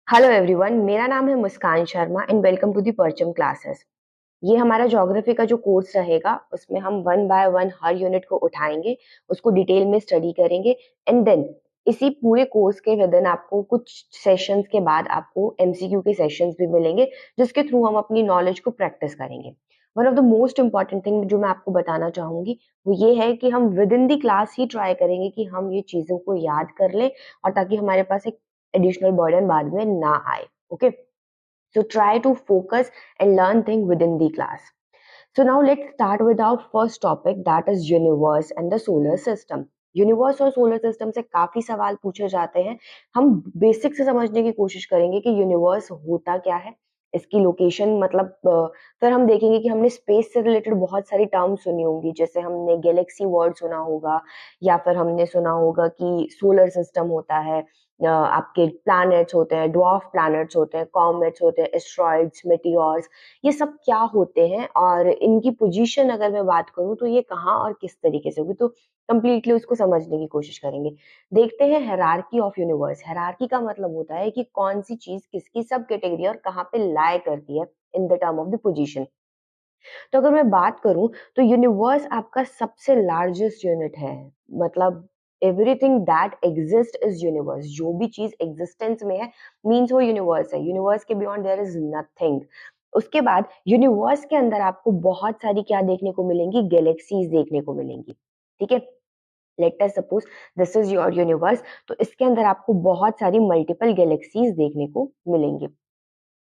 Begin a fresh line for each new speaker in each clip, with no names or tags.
Hello everyone, मेरा नाम है Muskan Sharma and welcome to the Parcham classes. ये हमारा ज्योग्राफी का जो कोर्स रहेगा उसमें हम one by one her unit को उठाएंगे, उसको डिटेल में स्टडी करेंगे एंड देन इसी पूरे कोर्स के विद इन आपको कुछ सेशंस के बाद आपको एमसीक्यू के सेशंस भी मिलेंगे, जिसके थ्रू हम अपनी नॉलेज को प्रैक्टिस करेंगे। One of the most important thing जो मैं आपको बताना चाहूंगी वो ये है कि हम with in the class he try करेंगे कि हम ये चीजों को याद कर लें, और ताकि हमारे पास एक एडिशनल बर्डन बाद में ना आए। Okay, so try to focus and learn things within the class. So now let's start with our first topic, that is universe and the solar system. Universe और सोलर सिस्टम से काफी सवाल पूछे जाते हैं। हम बेसिक से समझने की कोशिश करेंगे कि यूनिवर्स होता क्या है, इसकी लोकेशन मतलब फिर हम देखेंगे कि हमने स्पेस से रिलेटेड बहुत सारी टर्म सुनी होंगी, जैसे हमने गैलेक्सी वर्ड सुना होगा, या फिर हमने सुना होगा कि सोलर सिस्टम होता है, आपके प्लैनेट्स होते हैं, ड्वार्फ प्लैनेट्स होते हैं, कॉमेट्स होते हैं, एस्ट्रॉइड्स, मेटियोर्स, ये सब क्या होते हैं और इनकी पोजीशन अगर मैं बात करूं तो ये कहाँ और किस तरीके से होगी, तो कंप्लीटली उसको समझने की कोशिश करेंगे। देखते हैं हायरार्की ऑफ यूनिवर्स। हायरार्की का मतलब होता है कि कौन सी चीज किसकी सब कैटेगरी और कहाँ पे लाई करती है in the term of the position. तो अगर मैं बात करूं तो यूनिवर्स आपका सबसे लार्जेस्ट यूनिट है, मतलब everything that exist is universe. जो भी चीज एग्जिस्टेंस में है मीन्स वो यूनिवर्स है। यूनिवर्स के बियॉन्ड देयर इज नथिंग। उसके बाद यूनिवर्स के अंदर आपको बहुत सारी क्या देखने को मिलेंगी, गैलेक्सीज देखने को मिलेंगी। ठीक है, let us suppose this is your universe, तो इसके अंदर आपको बहुत सारी मल्टीपल गैलेक्सीज देखने को मिलेंगी।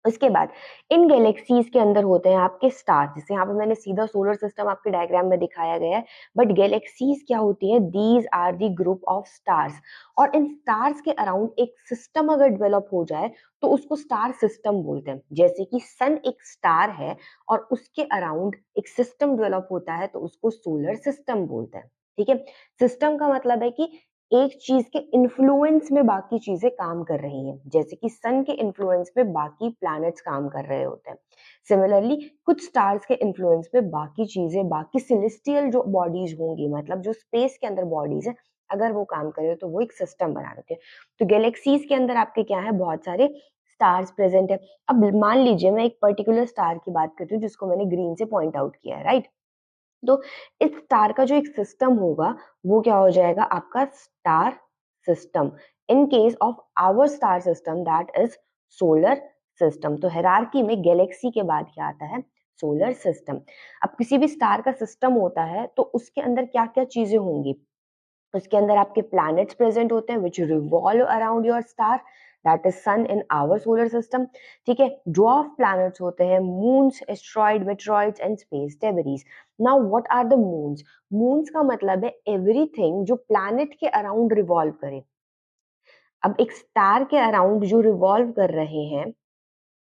उसके बाद इन गैलेक्सीज के अंदर होते हैं आपके स्टार, जैसे यहाँ पे मैंने सीधा सोलर सिस्टम आपके डायग्राम में दिखाया गया है, बट गैलेक्सीज क्या होती है, these are the group of stars. और इन स्टार्स के अराउंड एक सिस्टम अगर डेवलप हो जाए तो उसको स्टार सिस्टम बोलते हैं। जैसे कि सन एक स्टार है और उसके अराउंड एक सिस्टम डेवलप होता है तो उसको सोलर सिस्टम बोलते हैं। ठीक है, सिस्टम का मतलब है कि एक चीज के इन्फ्लुएंस में बाकी चीजें काम कर रही हैं, जैसे कि सन के इन्फ्लुएंस में बाकी प्लैनेट्स काम कर रहे होते हैं। सिमिलरली कुछ स्टार्स के इन्फ्लुएंस में बाकी चीजें, बाकी सेलेस्टियल जो बॉडीज होंगी, मतलब जो स्पेस के अंदर बॉडीज है, अगर वो काम करे तो वो एक सिस्टम बना देते हैं। तो गैलेक्सीज के अंदर आपके क्या है, बहुत सारे स्टार्स प्रेजेंट है। अब मान लीजिए मैं एक पर्टिकुलर स्टार की बात करती हूँ जिसको मैंने ग्रीन से पॉइंट आउट किया है, राइट। तो इस स्टार का जो एक सिस्टम होगा वो क्या हो जाएगा, आपका star system. In case of our star system that is solar system. तो हायरार्की में गैलेक्सी के बाद क्या आता है, सोलर सिस्टम। अब किसी भी स्टार का सिस्टम होता है तो उसके अंदर क्या क्या चीजें होंगी, उसके अंदर आपके प्लैनेट्स प्रेजेंट होते हैं which revolve around your star, that is sun in our solar system. ठीक है, ड्वार्फ प्लैनेट्स होते हैं moons, asteroid, meteoroids and space debris. Now what are the moons. Moons का मतलब है एवरीथिंग जो प्लैनेट के अराउंड रिवॉल्व करे। अब एक स्टार के अराउंड जो रिवॉल्व कर रहे हैं,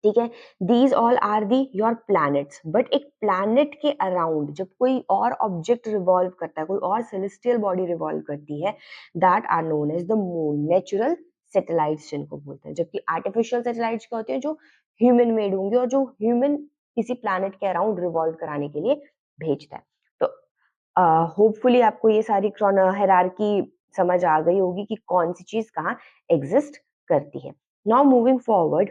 ठीक है, these all are the your planets. But एक प्लैनेट के अराउंड जब कोई और ऑब्जेक्ट रिवॉल्व करता है, कोई और सेलेस्टियल बॉडी रिवॉल्व करती है, that are known as the moon, natural satellites जिनको बोलते हैं। जबकि आर्टिफिशियल सैटेलाइट्स क्या होती है, जो ह्यूमन मेड होंगे और जो ह्यूमन किसी प्लैनेट के अराउंड रिवॉल्व कराने के लिए भेजता है। तो होपफुली आपको ये सारी हायरार्की समझ आ गई होगी कि कौन सी चीज कहाँ एग्जिस्ट करती है। नाउ मूविंग फॉरवर्ड,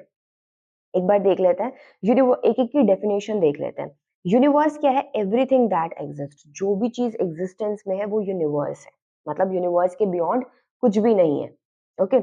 एक बार देख लेते हैं यूनिवर्स, एक एक की डेफिनेशन देख लेते हैं। यूनिवर्स क्या है, एवरीथिंग दैट एग्जिस्ट। जो भी चीज एग्जिस्टेंस में है वो यूनिवर्स है, मतलब यूनिवर्स के बियॉन्ड कुछ भी नहीं है। ओके,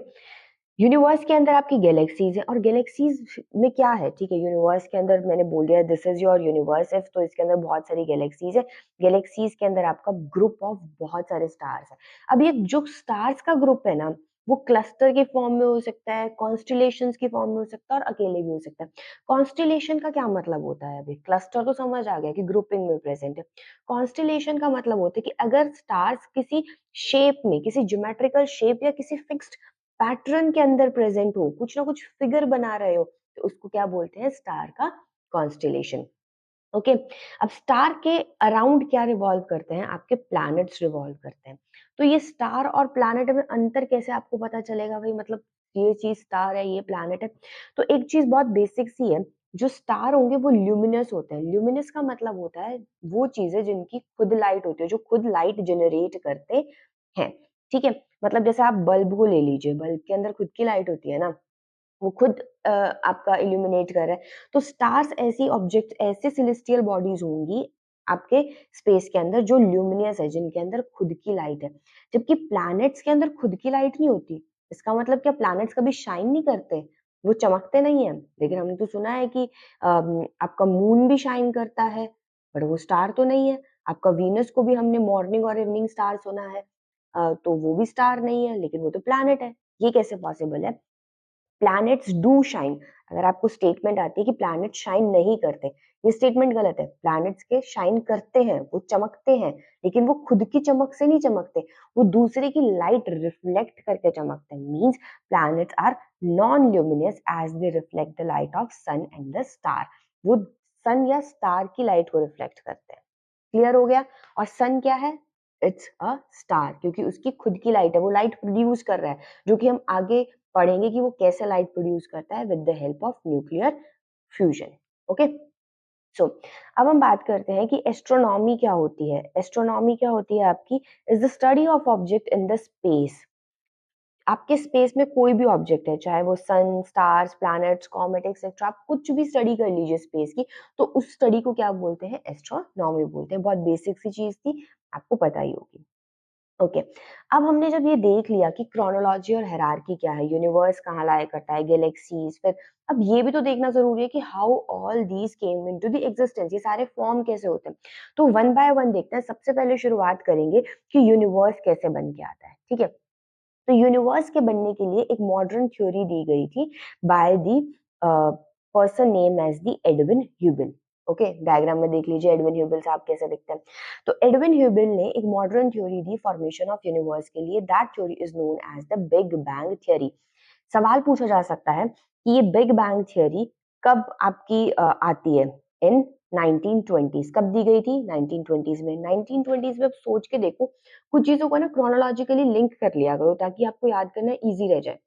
यूनिवर्स के अंदर आपकी गैलेक्सीज है, और गैलेक्सीज में क्या है, ठीक है, यूनिवर्स के अंदर मैंने बोल दिया दिस इज योर यूनिवर्स है, तो इसके अंदर बहुत सारी गैलेक्सीज है। गैलेक्सीज के अंदर आपका ग्रुप ऑफ बहुत सारे स्टार्स है। अब ये जो स्टार्स का ग्रुप है ना, वो क्लस्टर के फॉर्म में हो सकता है, कॉन्स्टिलेशंस की फॉर्म में हो सकता है और अकेले भी हो सकता है। कॉन्स्टिलेशन का क्या मतलब होता है, अभी क्लस्टर तो समझ आ गया कि ग्रुपिंग में प्रेजेंट है। कॉन्स्टिलेशन का मतलब होता है कि अगर स्टार्स किसी शेप में, किसी ज्योमेट्रिकल शेप या किसी फिक्स्ड पैटर्न के अंदर प्रेजेंट हो, कुछ ना कुछ फिगर बना रहे हो, तो उसको क्या बोलते हैं, स्टार का कॉन्स्टिलेशन। ओके, अब स्टार के अराउंड क्या रिवॉल्व करते हैं, आपके प्लैनेट्स रिवॉल्व करते हैं। तो ये स्टार और प्लैनेट में अंतर कैसे आपको पता चलेगा भाई, मतलब ये चीज स्टार है ये प्लैनेट है। तो एक चीज बहुत बेसिक सी है, जो स्टार होंगे वो ल्यूमिनस होते हैं। ल्यूमिनस का मतलब होता है वो चीजें जिनकी खुद लाइट होती है, जो खुद लाइट जनरेट करते हैं। ठीक है, मतलब जैसे आप बल्ब को ले लीजिए, बल्ब के अंदर खुद की लाइट होती है ना, वो खुद आपका इल्यूमिनेट कर रहा है। तो स्टार्स ऐसी ऑब्जेक्ट, ऐसे सेलेस्टियल बॉडीज होंगी आपके स्पेस के अंदर जो ल्यूमिनियस है, जिनके अंदर खुद की लाइट है, जबकि प्लैनेट्स के अंदर खुद की लाइट नहीं होती। इसका मतलब क्या प्लैनेट्स कभी शाइन नहीं करते? वो चमकते नहीं है। लेकिन हमने तो सुना है कि आपका मून भी शाइन करता है, पर वो स्टार तो नहीं है। आपका वीनस को भी हमने मॉर्निंग और इवनिंग स्टार सुना है, तो वो भी स्टार नहीं है, लेकिन वो तो प्लैनेट है। ये कैसे पॉसिबल है? Planets do shine. अगर आपको स्टेटमेंट आती है कि प्लैनेट शाइन नहीं करते, ये स्टेटमेंट गलत है। प्लैनेट्स के शाइन करते हैं, वो चमकते हैं, लेकिन वो खुद की चमक से नहीं चमकते, वो दूसरे की लाइट रिफ्लेक्ट करके चमकते हैं। Means planets are non luminous as they reflect the light of sun and the star. वो सन या स्टार की लाइट को रिफ्लेक्ट करते हैं। क्लियर हो गया? और सन क्या है? इट्स अ स्टार, क्योंकि उसकी खुद की लाइट है, वो लाइट प्रोड्यूस कर रहा है, जो कि हम आगे पढ़ेंगे कि वो कैसे लाइट प्रोड्यूस करता है with the help of nuclear fusion. Okay, so अब हम बात करते हैं कि एस्ट्रोनॉमी क्या होती है। एस्ट्रोनॉमी क्या होती है आपकी? Is the study of object in the space. आपके स्पेस में कोई भी ऑब्जेक्ट है, चाहे वो सन, स्टार्स, प्लैनेट्स, कॉमेट एक्सेट्रा, आप कुछ भी स्टडी कर लीजिए स्पेस की, तो उस स्टडी को क्या बोलते हैं? एस्ट्रोनॉमी बोलते हैं। बहुत बेसिक सी चीज थी, आपको पता ही होगी। ओके, अब हमने जब ये देख लिया कि क्रोनोलॉजी और हायरार्की क्या है, यूनिवर्स कहाँ लाया करता है, गैलेक्सीज, फिर अब ये भी तो देखना जरूरी है कि how all these came into the existence, ये सारे फॉर्म कैसे होते हैं। तो वन बाय वन देखते हैं। सबसे पहले शुरुआत करेंगे कि यूनिवर्स कैसे बन के आता है। ठीक है, तो यूनिवर्स के बनने के लिए एक मॉडर्न थ्योरी दी गई थी by the person name as the Edwin Hubble. Okay, diagram में देख लीजिए एडविन ह्यूबिल साहब कैसे दिखते हैं। तो एडविन ह्यूबिल ने एक मॉडर्न थ्योरी दी फॉर्मेशन ऑफ यूनिवर्स के लिए। That theory is known as the big bang theory. सवाल पूछा जा सकता है कि ये बिग बैंग थ्योरी कब आपकी आती है? इन 1920s। कब दी गई थी? 1920s में। 1920s में अब सोच के देखो, कुछ चीजों को ना क्रोनोलॉजिकली लिंक कर लिया करो ताकि आपको याद करना इजी रह जाए।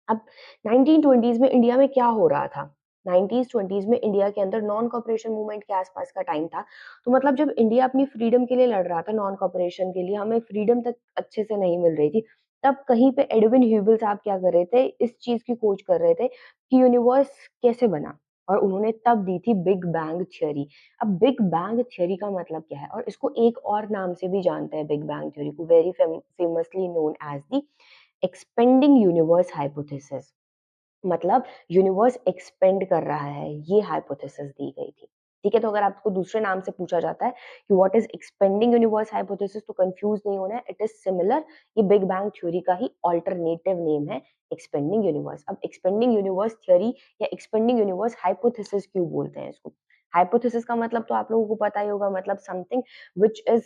अब 1920s में इंडिया में क्या हो रहा था? 1920s में इंडिया के अंदर नॉन कॉपरेशन मूवमेंट के आसपास का टाइम था। तो मतलब जब इंडिया अपनी फ्रीडम के लिए लड़ रहा था, नॉन कॉपरेशन के लिए, हमें फ्रीडम तक अच्छे से नहीं मिल रही थी, तब कहीं पे एडविन ह्यूबिल साहब क्या कर रहे थे? इस चीज की खोज कर रहे थे कि यूनिवर्स कैसे बना, और उन्होंने तब दी थी बिग बैंग थ्योरी। अब बिग बैंग थ्योरी का मतलब क्या है? और इसको एक और नाम से भी जानते हैं बिग बैंग थ्योरी को, very famously known as the expanding universe hypothesis. मतलब यूनिवर्स एक्सपेंड कर रहा है, ये हाइपोथेसिस दी गई थी। ठीक है, तो अगर आपको दूसरे नाम से पूछा जाता है कि what is expanding universe hypothesis, तो कंफ्यूज नहीं होना है, इट इज सिमिलर। ये बिग बैंग थ्योरी का ही ऑल्टरनेटिव नेम है, एक्सपेंडिंग यूनिवर्स। अब एक्सपेंडिंग यूनिवर्स थ्योरी या एक्सपेंडिंग यूनिवर्स हाइपोथेसिस क्यों बोलते हैं इसको? हाइपोथेसिस का मतलब तो आप लोगों को पता ही होगा, मतलब समथिंग विच इज,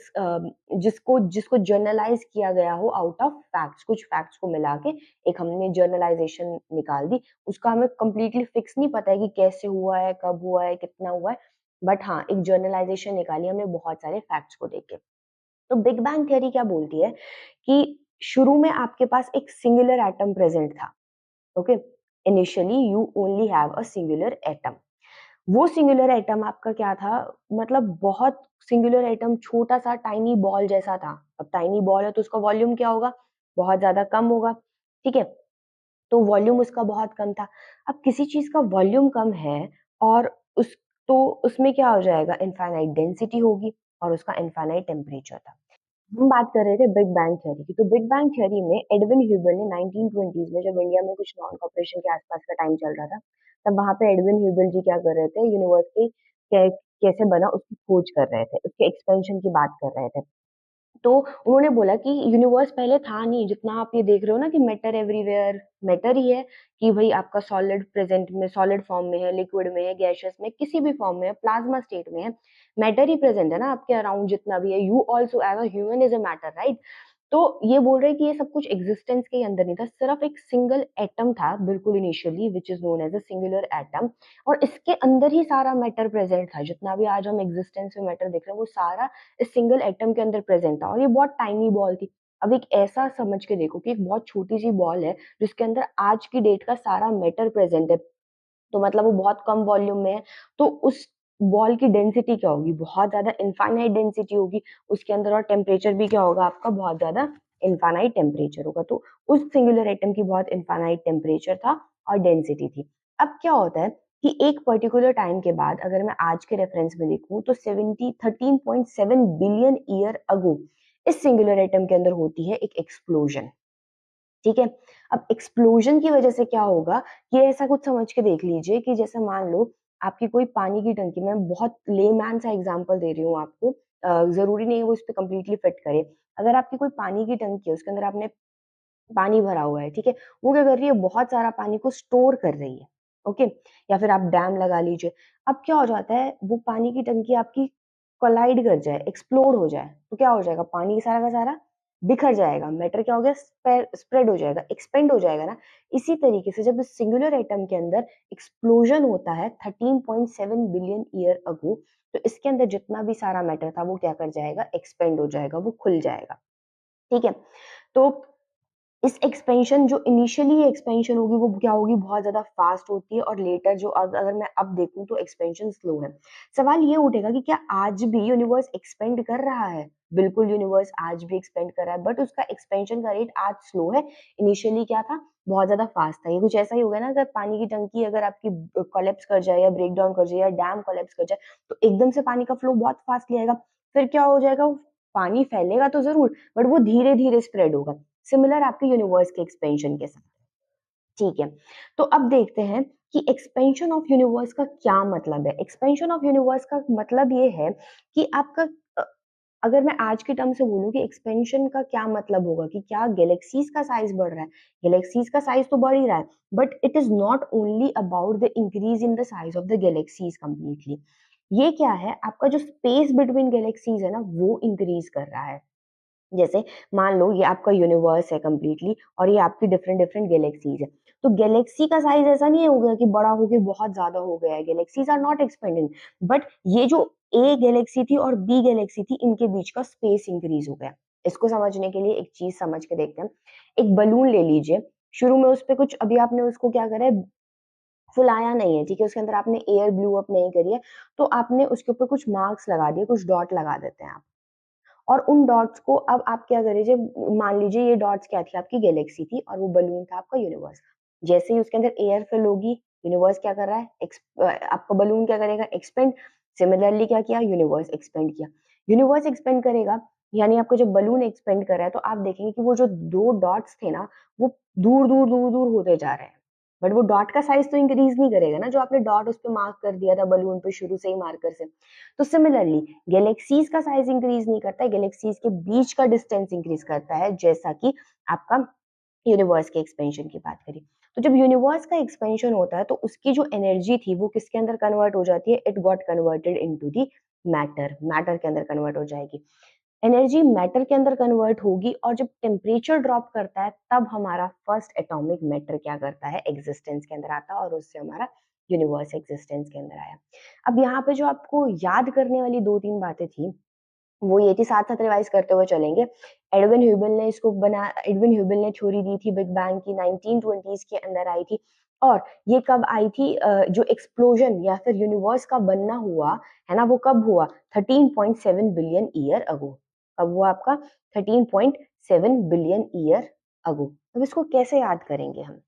जिसको जिसको जर्नलाइज किया गया हो आउट ऑफ फैक्ट्स। कुछ फैक्ट्स को मिला के एक हमने जर्नलाइजेशन निकाल दी। उसका हमें कंप्लीटली फिक्स नहीं पता है कि कैसे हुआ है, कब हुआ है, कितना हुआ है, बट हाँ एक जर्नलाइजेशन निकाली हमने बहुत सारे फैक्ट्स को देख के। तो बिग बैंग थ्योरी क्या बोलती है कि शुरू में आपके पास एक सिंगुलर एटम प्रेजेंट था। Okay, initially you only have a singular atom. वो सिंगुलर एटम आपका क्या था? मतलब बहुत सिंगुलर एटम, छोटा सा टाइनी बॉल जैसा था। अब टाइनी बॉल है तो उसका वॉल्यूम क्या होगा? बहुत ज्यादा कम होगा। ठीक है, तो वॉल्यूम उसका बहुत कम था। अब किसी चीज का वॉल्यूम कम है और उस तो उसमें क्या हो जाएगा? इनफाइनाइट डेंसिटी होगी और उसका इनफाइनाइट टेम्परेचर था। हम बात कर रहे थे बिग बैंग थ्योरी की। तो बिग बैंग थ्योरी में एडविन ह्यूबल ने 1920s में, जब इंडिया में कुछ नॉन कॉपरेशन के आसपास का टाइम चल रहा था, तब वहां पे एडविन ह्यूबल जी क्या कर रहे थे? यूनिवर्स की कैसे बना उसकी खोज कर रहे थे, उसके एक्सपेंशन की बात कर रहे थे। तो उन्होंने बोला कि यूनिवर्स पहले था नहीं, जितना आप ये देख रहे हो ना कि मैटर एवरीवेयर, मैटर ही है, कि भाई आपका सॉलिड प्रेजेंट में, सॉलिड फॉर्म में है, लिक्विड में है, गैसियस में, किसी भी फॉर्म में है, प्लाज्मा स्टेट में है, मैटर ही प्रेजेंट है ना आपके अराउंड जितना भी है। You also as a human is a matter, right? तो ये बोल रहे हैं कि ये सब कुछ एग्जिस्टेंस के अंदर नहीं था, सिर्फ एक सिंगल एटम था बिल्कुल initially, which is known as a singular atom, और इसके अंदर ही सारा मैटर प्रेजेंट था। जितना भी आज हम एग्जिस्टेंस में मैटर देख रहे हैं वो सारा इस सिंगल एटम के अंदर प्रेजेंट था, और ये बहुत टाइनी बॉल थी। अब एक ऐसा समझ के देखो कि एक बहुत छोटी सी बॉल है जिसके अंदर आज की डेट का सारा मैटर प्रेजेंट है, तो मतलब वो बहुत कम वॉल्यूम में है। तो उस बॉल की डेंसिटी क्या होगी? बहुत ज्यादा इनफाइनाइट डेंसिटी होगी उसके अंदर, और टेम्परेचर भी क्या होगा आपका? बहुत ज्यादा इनफाइनाइट टेम्परेचर होगा। तो उस सिंगुलर एटम की बहुत इनफाइनाइट टेम्परेचर था और डेंसिटी थी। अब क्या होता है कि एक पर्टिकुलर टाइम के बाद अगर मैं आज के रेफरेंस में देखूं तो 13.7 बिलियन ईयर अगो इस सिंगुलर एटम के अंदर होती है एक एक्सप्लोजन। ठीक है, अब एक्सप्लोजन की वजह से क्या होगा, ये ऐसा कुछ समझ के देख लीजिए कि जैसे मान लो आपकी कोई पानी की टंकी, मैं बहुत लेमैन सा एग्जांपल दे रही हूँ आपको, जरूरी नहीं है वो इस पे कंप्लीटली फिट करे। अगर आपकी कोई पानी की टंकी है, उसके अंदर आपने पानी भरा हुआ है, ठीक है, वो क्या कर रही है, बहुत सारा पानी को स्टोर कर रही है। ओके, या फिर आप डैम लगा लीजिए। अब क्या हो जाता है, वो पानी की टंकी आपकी कोलाइड कर जाए, एक्सप्लोड हो जाए, तो क्या हो जाएगा, पानी सारा का सारा बिखर जाएगा, मैटर क्या हो गया, स्प्रेड हो जाएगा, एक्सपेंड हो जाएगा ना। इसी तरीके से जब इस सिंगुलर एटम के अंदर एक्सप्लोजन होता है 13.7 बिलियन ईयर अगो, तो इसके अंदर जितना भी सारा मैटर था वो क्या कर जाएगा, एक्सपेंड हो जाएगा, वो खुल जाएगा। ठीक है, तो इस एक्सपेंशन जो इनिशियली एक्सपेंशन होगी वो क्या होगी, बहुत ज्यादा फास्ट होती है, और लेटर जो अगर मैं अब देखूं तो एक्सपेंशन स्लो है। सवाल ये उठेगा कि क्या आज भी यूनिवर्स एक्सपेंड कर रहा है? बिल्कुल, यूनिवर्स आज भी एक्सपेंड कर रहा है, बट उसका एक्सपेंशन का रेट आज स्लो है। इनिशियली क्या था, बहुत ज्यादा फास्ट था। ये कुछ ऐसा ही होगा ना, अगर पानी की टंकी अगर आपकी कोलेप्स कर जाए या ब्रेक डाउन कर जाए या डैम कोलेप्स कर जाए, तो एकदम से पानी का फ्लो बहुत फास्ट आएगा। फिर क्या हो जाएगा, पानी फैलेगा तो जरूर, बट वो धीरे धीरे स्प्रेड होगा। सिमिलर आपके यूनिवर्स के एक्सपेंशन के साथ। ठीक है, तो अब देखते हैं कि एक्सपेंशन ऑफ यूनिवर्स का क्या मतलब है। एक्सपेंशन ऑफ यूनिवर्स का मतलब ये है कि आपका अ, अगर मैं आज के टर्म से बोलूं कि एक्सपेंशन का क्या मतलब होगा, कि क्या गैलेक्सीज का साइज बढ़ रहा है। गैलेक्सीज का साइज तो बढ़ ही रहा है, but it is not only about the increase in the size of the galaxies completely. ये क्या है, आपका जो स्पेस बिटवीन गैलेक्सीज है ना, वो इंक्रीज कर रहा है। जैसे मान लो ये आपका यूनिवर्स है कंप्लीटली, और ये आपकी डिफरेंट डिफरेंट गैलेक्सीज है। तो गैलेक्सी का साइज ऐसा नहीं हो गया कि बड़ा होके बहुत ज्यादा हो गया है, galaxies are not expanding, but ये जो ए गैलेक्सी थी और बी गैलेक्सी थी, इनके बीच का स्पेस इंक्रीज हो गया। इसको समझने के लिए एक चीज समझ के देखते हैं। एक बलून ले लीजिए, शुरू में उस पे कुछ, अभी आपने उसको क्या करा है, फुलाया नहीं है, ठीक है, उसके अंदर आपने एयर ब्लू अप नहीं करी है, तो आपने उसके ऊपर कुछ मार्क्स लगा दिए, कुछ डॉट लगा देते हैं आप। और उन डॉट्स को अब आप क्या करिए, मान लीजिए ये डॉट्स क्या थी, आपकी गैलेक्सी थी, और वो बलून था आपका यूनिवर्स। जैसे ही उसके अंदर एयर फिल होगी, यूनिवर्स क्या कर रहा है, आपका बलून क्या करेगा, एक्सपेंड। सिमिलरली क्या किया, यूनिवर्स एक्सपेंड किया। यूनिवर्स एक्सपेंड करेगा, यानी आपको जब बलून एक्सपेंड कर रहा है, तो आप देखेंगे कि वो जो दो डॉट्स थे ना, वो दूर दूर दूर दूर होते जा रहे हैं। बट वो डॉट का साइज तो इंक्रीज नहीं करेगा ना, जो आपने डॉट उस पर मार्क कर दिया था बलून पे शुरू से ही मार्कर से। तो सिमिलरली गैलेक्सीज का साइज इंक्रीज नहीं करता है, गैलेक्सीज के बीच का डिस्टेंस इंक्रीज करता है, जैसा कि आपका यूनिवर्स के एक्सपेंशन की बात करी। तो जब यूनिवर्स का एक्सपेंशन होता है, तो उसकी जो एनर्जी थी वो किसके अंदर कन्वर्ट हो जाती है, it got converted into the matter, matter के अंदर कन्वर्ट हो जाएगी। एनर्जी मैटर के अंदर कन्वर्ट होगी, और जब टेम्परेचर ड्रॉप करता है, तब हमारा फर्स्ट एटॉमिक मैटर क्या करता है, एग्जिस्टेंस के अंदर आता है, और उससे हमारा यूनिवर्स एग्जिस्टेंस के अंदर आया। अब यहाँ पे जो आपको याद करने वाली दो तीन बातें थी, वो ये थी, साथ साथ रिवाइज करते हुए चलेंगे। एडविन ह्यूबल ने थ्योरी दी थी बिग बैंग की, 1920s के अंदर आई थी। और ये कब आई थी, जो एक्सप्लोजन या फिर यूनिवर्स का बनना हुआ है ना, वो कब हुआ, 13.7 बिलियन ईयर अगो। कब हुआ आपका, 13.7 बिलियन ईयर अगो। अब इसको कैसे याद करेंगे हम?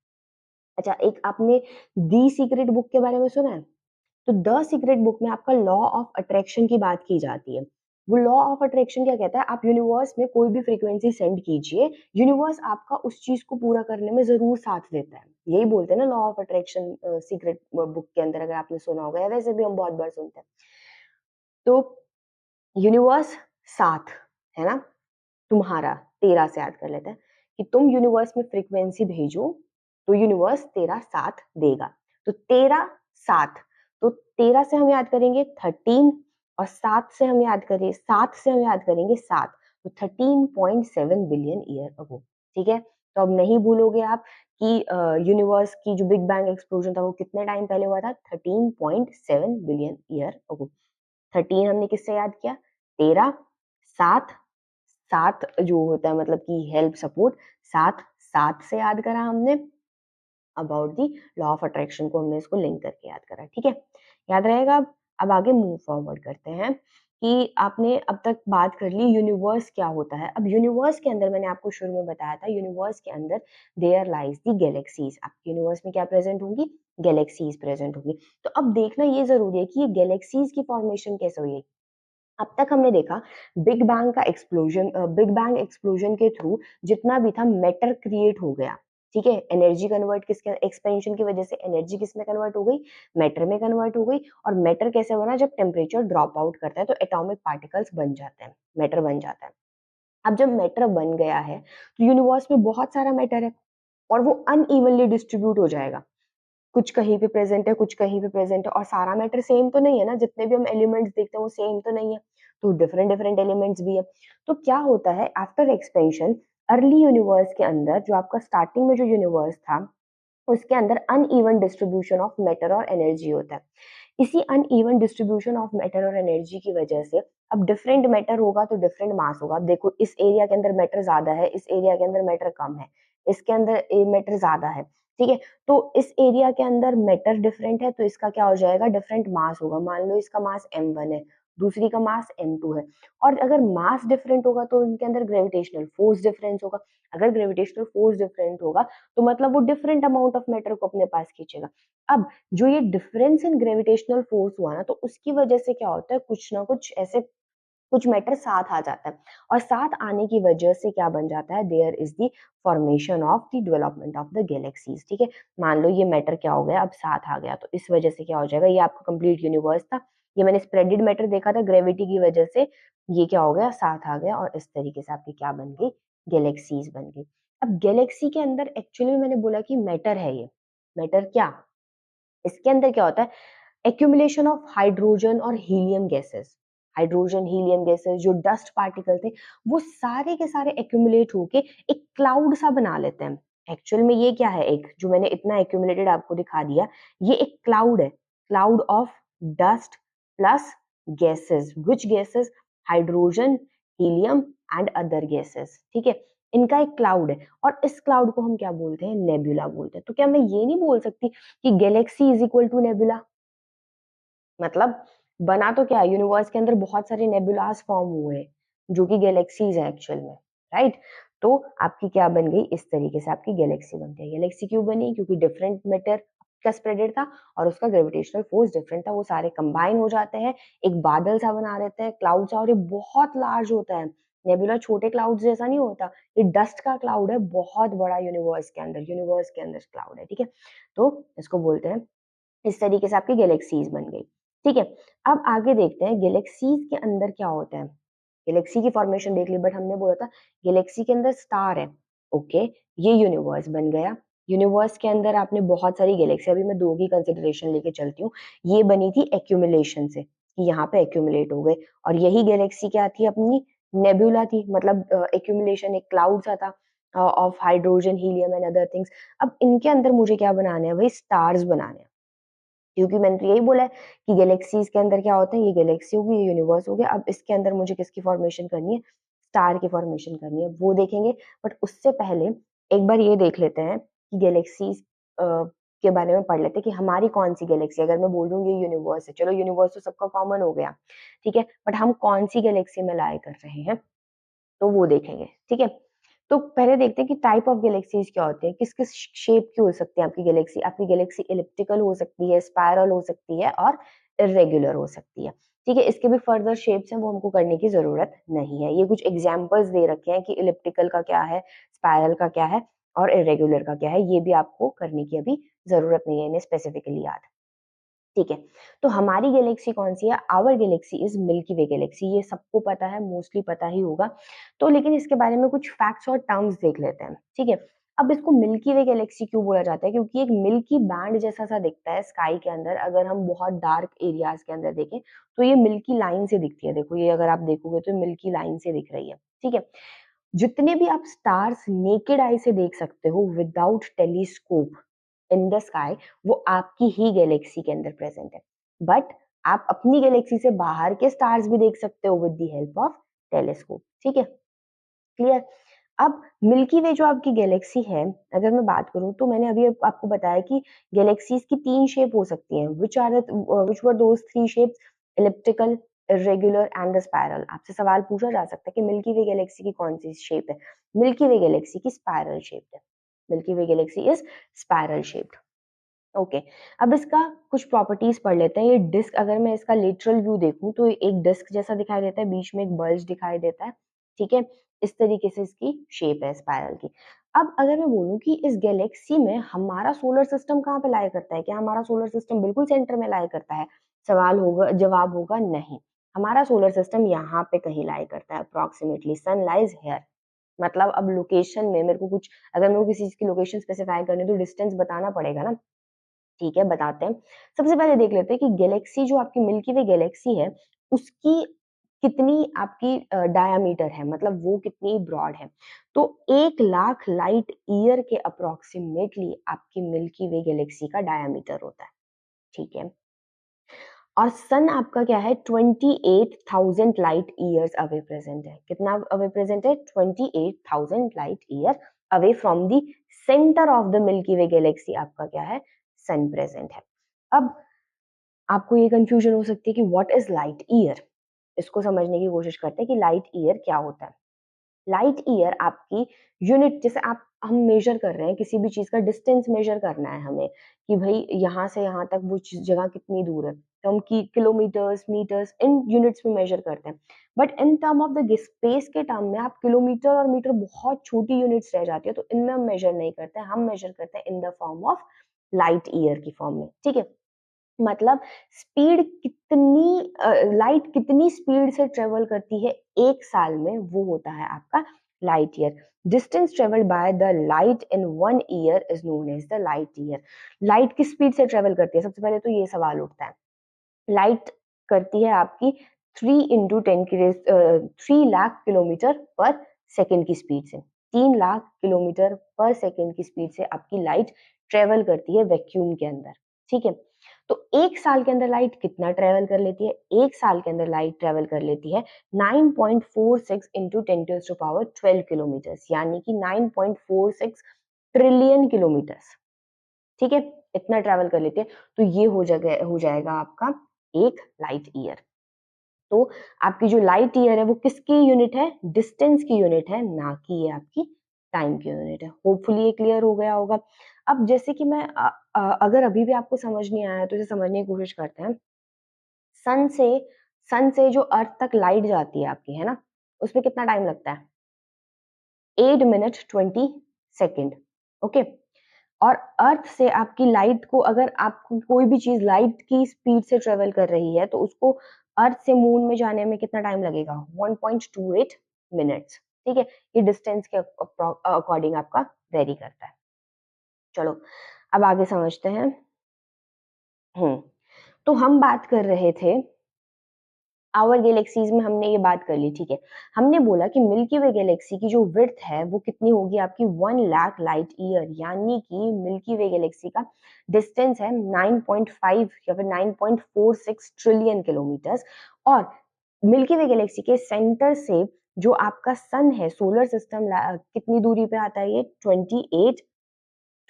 अच्छा, एक आपने दी सीक्रेट बुक के बारे में सुना है? तो द सीक्रेट बुक में आपका लॉ ऑफ अट्रैक्शन की बात की जाती है। वो लॉ ऑफ अट्रैक्शन क्या कहता है, आप यूनिवर्स में कोई भी फ्रीक्वेंसी सेंड कीजिए, यूनिवर्स आपका उस चीज को पूरा करने में जरूर साथ देता है। यही बोलते हैं ना law of attraction, secret book के अंदर, अगर आपने सुना होगा, या वैसे भी हम बहुत बार सुनते हैं। तो यूनिवर्स साथ है ना, तुम्हारा, तेरा से याद कर लेते हैं, कि तुम यूनिवर्स में फ्रीक्वेंसी भेजो, तो यूनिवर्स तेरा साथ देगा। तो तेरा साथ, तो तेरह से हम याद करेंगे 13, और सात से हम याद करेंगे सात, तो 13.7 बिलियन ईयर अगो। ठीक है, तो अब नहीं भूलोगे आप कि यूनिवर्स की जो बिग बैंग एक्सप्लोजन था वो कितने टाइम पहले हुआ था, 13.7 बिलियन ईयर अगो। 13 हमने किससे याद किया, तेरह, सात, सात जो होता है मतलब कि हेल्प सपोर्ट, सात, सात से याद करा हमने, about the law of attraction को हमने इसको लिंक करके याद करा। ठीक है, याद रहेगा। अब आगे मूव फॉरवर्ड करते हैं। कि आपने अब तक बात कर ली यूनिवर्स क्या होता है। अब यूनिवर्स के अंदर मैंने आपको शुरू में बताया था, यूनिवर्स के अंदर देयर लाइज दी गैलेक्सीज। आपके यूनिवर्स में क्या प्रेजेंट होंगी? गैलेक्सीज प्रेजेंट होंगी। तो अब देखना ये जरूरी है कि ये गैलेक्सीज की फॉर्मेशन कैसे हुई है। अब तक हमने देखा बिग बैंग का एक्सप्लोजन, बिग बैंग एक्सप्लोजन के थ्रू जितना भी था मैटर क्रिएट हो गया। ठीक है, एनर्जी कन्वर्ट किसके, एक्सपेंशन की वजह से एनर्जी किस में कन्वर्ट हो गई? मैटर में कन्वर्ट हो गई। और मैटर कैसे बना? जब टेम्परेचर ड्रॉप आउट करता है तो एटॉमिक पार्टिकल्स बन जाते हैं, मैटर बन जाता है। अब जब मैटर बन गया है तो यूनिवर्स में बहुत सारा मैटर है और वो अनइवनली डिस्ट्रीब्यूट हो जाएगा। कुछ कहीं पे प्रेजेंट है, कुछ कहीं पे प्रेजेंट है, और सारा मैटर सेम तो नहीं है ना, जितने भी हम एलिमेंट्स देखते हैं वो सेम तो नहीं है, तो डिफरेंट डिफरेंट एलिमेंट्स भी है। तो क्या होता है आफ्टर एक्सपेंशन, अर्ली यूनिवर्स के अंदर जो आपका स्टार्टिंग में जो यूनिवर्स था उसके अंदर अनइवन डिस्ट्रीब्यूशन ऑफ मैटर और एनर्जी होता है। इसी अनइवन डिस्ट्रीब्यूशन ऑफ मैटर और एनर्जी की वजह से अब डिफरेंट मैटर होगा तो डिफरेंट मास होगा। अब देखो इस एरिया के अंदर मैटर ज्यादा है, इस एरिया के अंदर मैटर कम है, इसके अंदर मैटर ज्यादा है। ठीक है, तो इस एरिया के अंदर मैटर डिफरेंट है तो इसका क्या हो जाएगा? डिफरेंट मास होगा। मान लो इसका मास m1 है, दूसरी का मास m2 है। और अगर मास डिफरेंट होगा तो इनके अंदर ग्रेविटेशनल फोर्स डिफरेंस होगा। अगर ग्रेविटेशनल फोर्स डिफरेंट होगा तो मतलब वो डिफरेंट अमाउंट ऑफ मैटर को अपने पास खींचेगा। अब जो ये डिफरेंस इन ग्रेविटेशनल फोर्स हुआ ना, तो उसकी वजह से क्या होता है, कुछ ना कुछ ऐसे कुछ मैटर साथ आ जाता है। और साथ आने की वजह से क्या बन जाता है? There is the formation of the development of the galaxies. ठीक है, मान लो ये मैटर क्या हो गया, अब साथ आ गया, तो इस वजह से क्या हो जाएगा? ये आपका कंप्लीट यूनिवर्स था, ये मैंने स्प्रेडेड मैटर देखा था, ग्रेविटी की वजह से ये क्या हो गया? साथ आ गया, और इस तरीके से आपकी क्या बन गई? गैलेक्सीज बन गई। अब गैलेक्सी के अंदर एक्चुअली मैंने बोला कि मैटर है ये। मैटर क्या? इसके अंदर क्या होता है? एक्यूमुलेशन ऑफ हाइड्रोजन और helium gases. Hydrogen helium gases जो डस्ट पार्टिकल थे वो सारे के सारे एक्यूमुलेट होके एक क्लाउड सा बना लेते हैं। एक्चुअल में ये क्या है? एक जो मैंने इतना एक्यूमुलेटेड आपको दिखा दिया, ये एक क्लाउड है, cloud of dust plus gases. Which gases? Hydrogen, helium and other gases. ठीक है, इनका एक क्लाउड है और इस क्लाउड को हम क्या बोलते हैं? नेबुला बोलते हैं। तो क्या मैं ये नहीं बोल सकती कि galaxy is equal to nebula? मतलब बना तो क्या है, यूनिवर्स के अंदर बहुत सारे नेबुलास फॉर्म हुए हैं जो कि गैलेक्सीज है एक्चुअल में, राइट? तो आपकी क्या बन गई? इस तरीके से आपकी गैलेक्सी बन गई। गैलेक्सी क्यों बनी? क्योंकि डिफरेंट मैटर का स्प्रेडेड था और उसका ग्रेविटेशनल फोर्स डिफरेंट था, वो सारे कंबाइन हो जाते हैं, एक बादल सा बना देते हैं, क्लाउड सा, और ये बहुत लार्ज होता है। नेबुला छोटे क्लाउड जैसा नहीं होता, ये डस्ट का क्लाउड है, बहुत बड़ा यूनिवर्स के अंदर, यूनिवर्स के अंदर क्लाउड है। ठीक है, तो इसको बोलते हैं, इस तरीके से आपकी गैलेक्सीज बन गई। ठीक है, अब आगे देखते हैं गैलेक्सीज के अंदर क्या होता है। गैलेक्सी की फॉर्मेशन देख ली, बट हमने बोला था गैलेक्सी के अंदर स्टार है। ओके, ये यूनिवर्स बन गया। यूनिवर्स के अंदर आपने बहुत सारी गैलेक्सी, अभी मैं दो की कंसिडरेशन लेके चलती हूँ। ये बनी थी एक्यूमुलेशन से, कि यहाँ पे एक्यूमुलेट हो गए, और यही गैलेक्सी क्या थी? अपनी नेबुला थी, मतलब एक्यूमुलेशन, एक क्लाउड सा था of hydrogen, helium and other things. अब इनके अंदर मुझे क्या बनाना है? वही स्टार्स बनाने हैं, क्योंकि मैंने तो यही बोला है कि गैलेक्सीज के अंदर क्या होता है, ये गैलेक्सी होगी, ये यूनिवर्स हो गया। अब इसके अंदर मुझे किसकी फॉर्मेशन करनी है? स्टार की फॉर्मेशन करनी है, वो देखेंगे। बट उससे पहले एक बार ये देख लेते हैं कि गैलेक्सीज के बारे में पढ़ लेते हैं कि हमारी कौन सी गैलेक्सी। अगर मैं बोल रही हूँ ये यूनिवर्स है, चलो यूनिवर्स तो सबका कॉमन हो गया, ठीक है, बट हम कौन सी गैलेक्सी में लाई कर रहे हैं, तो वो देखेंगे। ठीक है, तो पहले देखते हैं कि टाइप ऑफ गैलेक्सीज क्या होते हैं, किस किस शेप की हो सकती है आपकी गैलेक्सी। आपकी गैलेक्सी इलिप्टिकल हो सकती है, स्पाइरल हो सकती है, और इरेगुलर हो सकती है। ठीक है, इसके भी फर्दर शेप्स हैं, वो हमको करने की जरूरत नहीं है। ये कुछ एग्जाम्पल्स दे रखे हैं कि इलिप्टिकल का क्या है, स्पाइरल का क्या है, और इरेगुलर का क्या है। ये भी आपको करने की अभी जरूरत नहीं है, इन्हें स्पेसिफिकली याद। ठीक है, तो हमारी गैलेक्सी कौन सी है? Our galaxy is Milky Way galaxy. ये सबको पता है, मोस्टली पता ही होगा। तो लेकिन इसके बारे में कुछ फैक्ट्स और टर्म्स देख लेते हैं। ठीक है, अब इसको मिल्की वे गैलेक्सी क्यों बोला जाता है? क्योंकि एक मिल्की बैंड जैसा सा दिखता है स्काई के अंदर। अगर हम बहुत डार्क एरियाज के अंदर देखें तो ये मिल्की लाइन से दिखती है। देखो, ये अगर आप देखोगे तो मिल्की लाइन से दिख रही है। ठीक है, जितने भी आप स्टार्स नेकेड आई से देख सकते हो without telescope in the sky, वो आपकी ही गैलेक्सी के अंदर प्रेजेंट है। बट आप अपनी गैलेक्सी से बाहर के स्टार्स भी देख सकते हो with the help of telescope. ठीक है, क्लियर? अब मिल्की वे जो आपकी गैलेक्सी है, अगर मैं बात करूं तो मैंने अभी आपको बताया कि गैलेक्सीज की तीन शेप हो सकती हैं। Which were those three shapes? Elliptical, irregular and the spiral. आपसे सवाल पूछा जा सकता है कि मिल्की वे गैलेक्सी की कौन सी शेप है? मिल्की वे गैलेक्सी की स्पाइरल शेप है। Milky Way Galaxy is spiral shaped. Okay, अब इसका कुछ प्रॉपर्टीज पढ़ लेते हैं। ये डिस्क, अगर मैं इसका लेटरल व्यू देखूं तो एक डिस्क जैसा दिखाई देता है, बीच में एक बल्ज दिखाई देता है, ठीक है। इस तरीके से इसकी शेप है स्पाइरल की। अब अगर मैं बोलूं कि इस गैलेक्सी में हमारा सोलर सिस्टम कहाँ पे लाई करता है, क्या हमारा सोलर सिस्टम बिल्कुल सेंटर में लाई करता है? जवाब होगा नहीं। हमारा सोलर सिस्टम यहाँ पे कहीं लाई करता है, अप्रोक्सीमेटली सन लाइज हेयर। मतलब अब लोकेशन में मेरे को कुछ, अगर मेरे को किसी चीज की लोकेशन स्पेसिफाई करनी है तो डिस्टेंस बताना पड़ेगा ना। ठीक है, बताते हैं। सबसे पहले देख लेते हैं कि गैलेक्सी, जो आपकी मिल्की वे गैलेक्सी है, उसकी कितनी आपकी डायामीटर है, मतलब वो कितनी ब्रॉड है। तो 1 लाख लाइट ईयर के अप्रोक्सीमेटली आपकी मिल्की वे गैलेक्सी का डायामीटर होता है, ठीक है। और सन आपका क्या है, 28,000 लाइट ईयर्स अवे प्रेजेंट है। कितना अवे प्रेजेंट है? 28,000 light year away from the centre of the milky Way Galaxy आपका क्या है, सन प्रेजेंट है। अब आपको ये कंफ्यूजन हो सकती है कि व्हाट इज लाइट ईयर। इसको समझने की कोशिश करते हैं कि लाइट ईयर क्या होता है। लाइट ईयर आपकी यूनिट, जैसे आप हम मेजर कर रहे हैं किसी भी चीज का डिस्टेंस मेजर करना है हमें, कि भाई यहाँ से यहाँ तक वो जगह कितनी दूर है, तो हम की किलोमीटर्स, मीटर्स, इन यूनिट्स में मेजर करते हैं। But in term of the space के टर्म में आप किलोमीटर और मीटर बहुत छोटी यूनिट्स रह जाती है, तो इनमें हम मेजर नहीं करते हैं, हम मेजर करते हैं in the form of light year की फॉर्म में, ठीक है। मतलब स्पीड कितनी, लाइट कितनी स्पीड से ट्रेवल करती है एक साल में, वो होता है आपका light year. Distance travelled by the light in 1 year is known as the light year. Light किस स्पीड से ट्रेवल करती है, सबसे पहले तो ये सवाल उठता है। लाइट करती है आपकी 3 लाख किलोमीटर पर सेकेंड की स्पीड से। 3 लाख किलोमीटर पर सेकेंड की स्पीड से आपकी लाइट ट्रेवल करती है वैक्यूम के अंदर, ठीक है। तो एक साल के अंदर लाइट कितना ट्रेवल कर लेती है? एक साल के अंदर लाइट ट्रेवल कर लेती है 9.46 इंटू 10⁻12 किलोमीटर, यानी कि 9.46 ट्रिलियन किलोमीटर, ठीक है। इतना ट्रैवल कर लेते हैं, तो ये हो जाएगा आपका एक लाइट ईयर। तो आपकी जो लाइट ईयर है वो किसकी यूनिट है? डिस्टेंस की यूनिट है, ना कि ये आपकी टाइम की यूनिट है। होपफुली ये क्लियर हो गया होगा। अब जैसे कि अगर अभी भी आपको समझ नहीं आया तो इसे समझने की कोशिश करते हैं। सन से सन से जो अर्थ तक लाइट जाती है आपकी, है ना, उसमें कितना टाइम लगता है? 8 मिनट 20 सेकेंड, ओके। और अर्थ से आपकी लाइट को, अगर आपको कोई भी चीज लाइट की स्पीड से ट्रेवल कर रही है, तो उसको अर्थ से मून में जाने में कितना टाइम लगेगा? 1.28 मिनट्स, ठीक है। ये डिस्टेंस के अकॉर्डिंग आपका वेरी करता है। चलो अब आगे समझते हैं। तो हम बात कर रहे थे आवर गैलेक्सीज में, हमने ये बात कर ली, ठीक है। हमने बोला कि मिल्की वे गैलेक्सी की जो विड्थ है वो कितनी होगी आपकी? 1 लाख लाइट ईयर, यानी कि मिल्की वे गैलेक्सी का डिस्टेंस है 9.5 या फिर 9.46 ट्रिलियन किलोमीटर। और मिल्की वे गैलेक्सी के सेंटर से जो आपका सन है, सोलर सिस्टम, कितनी दूरी पे आता है? ये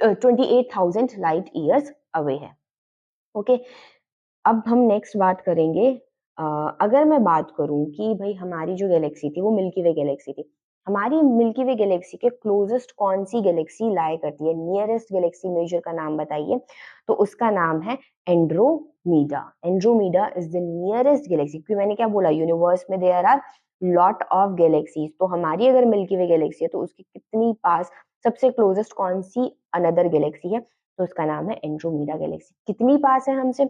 28,000 लाइट ईयर्स अवे है, ओके। अब हम नेक्स्ट बात करेंगे। अ, अगर मैं बात करूं कि भाई हमारी जो गैलेक्सी थी वो मिल्की वे गैलेक्सी थी, हमारी मिल्की वे गैलेक्सी के क्लोजेस्ट कौन सी गैलेक्सी लाई करती है? नियरेस्ट गैलेक्सी मेजर का नाम बताइए। तो उसका नाम है Andromeda. Andromeda is the nearest galaxy, क्योंकि मैंने क्या बोला, यूनिवर्स में there are lot of galaxies. तो हमारी अगर मिल्की वे गैलेक्सी है तो उसकी कितनी पास, सबसे क्लोजेस्ट कौन सी अनदर गैलेक्सी है? तो उसका नाम है एंड्रोमीडा गैलेक्सी। कितनी पास है हमसे?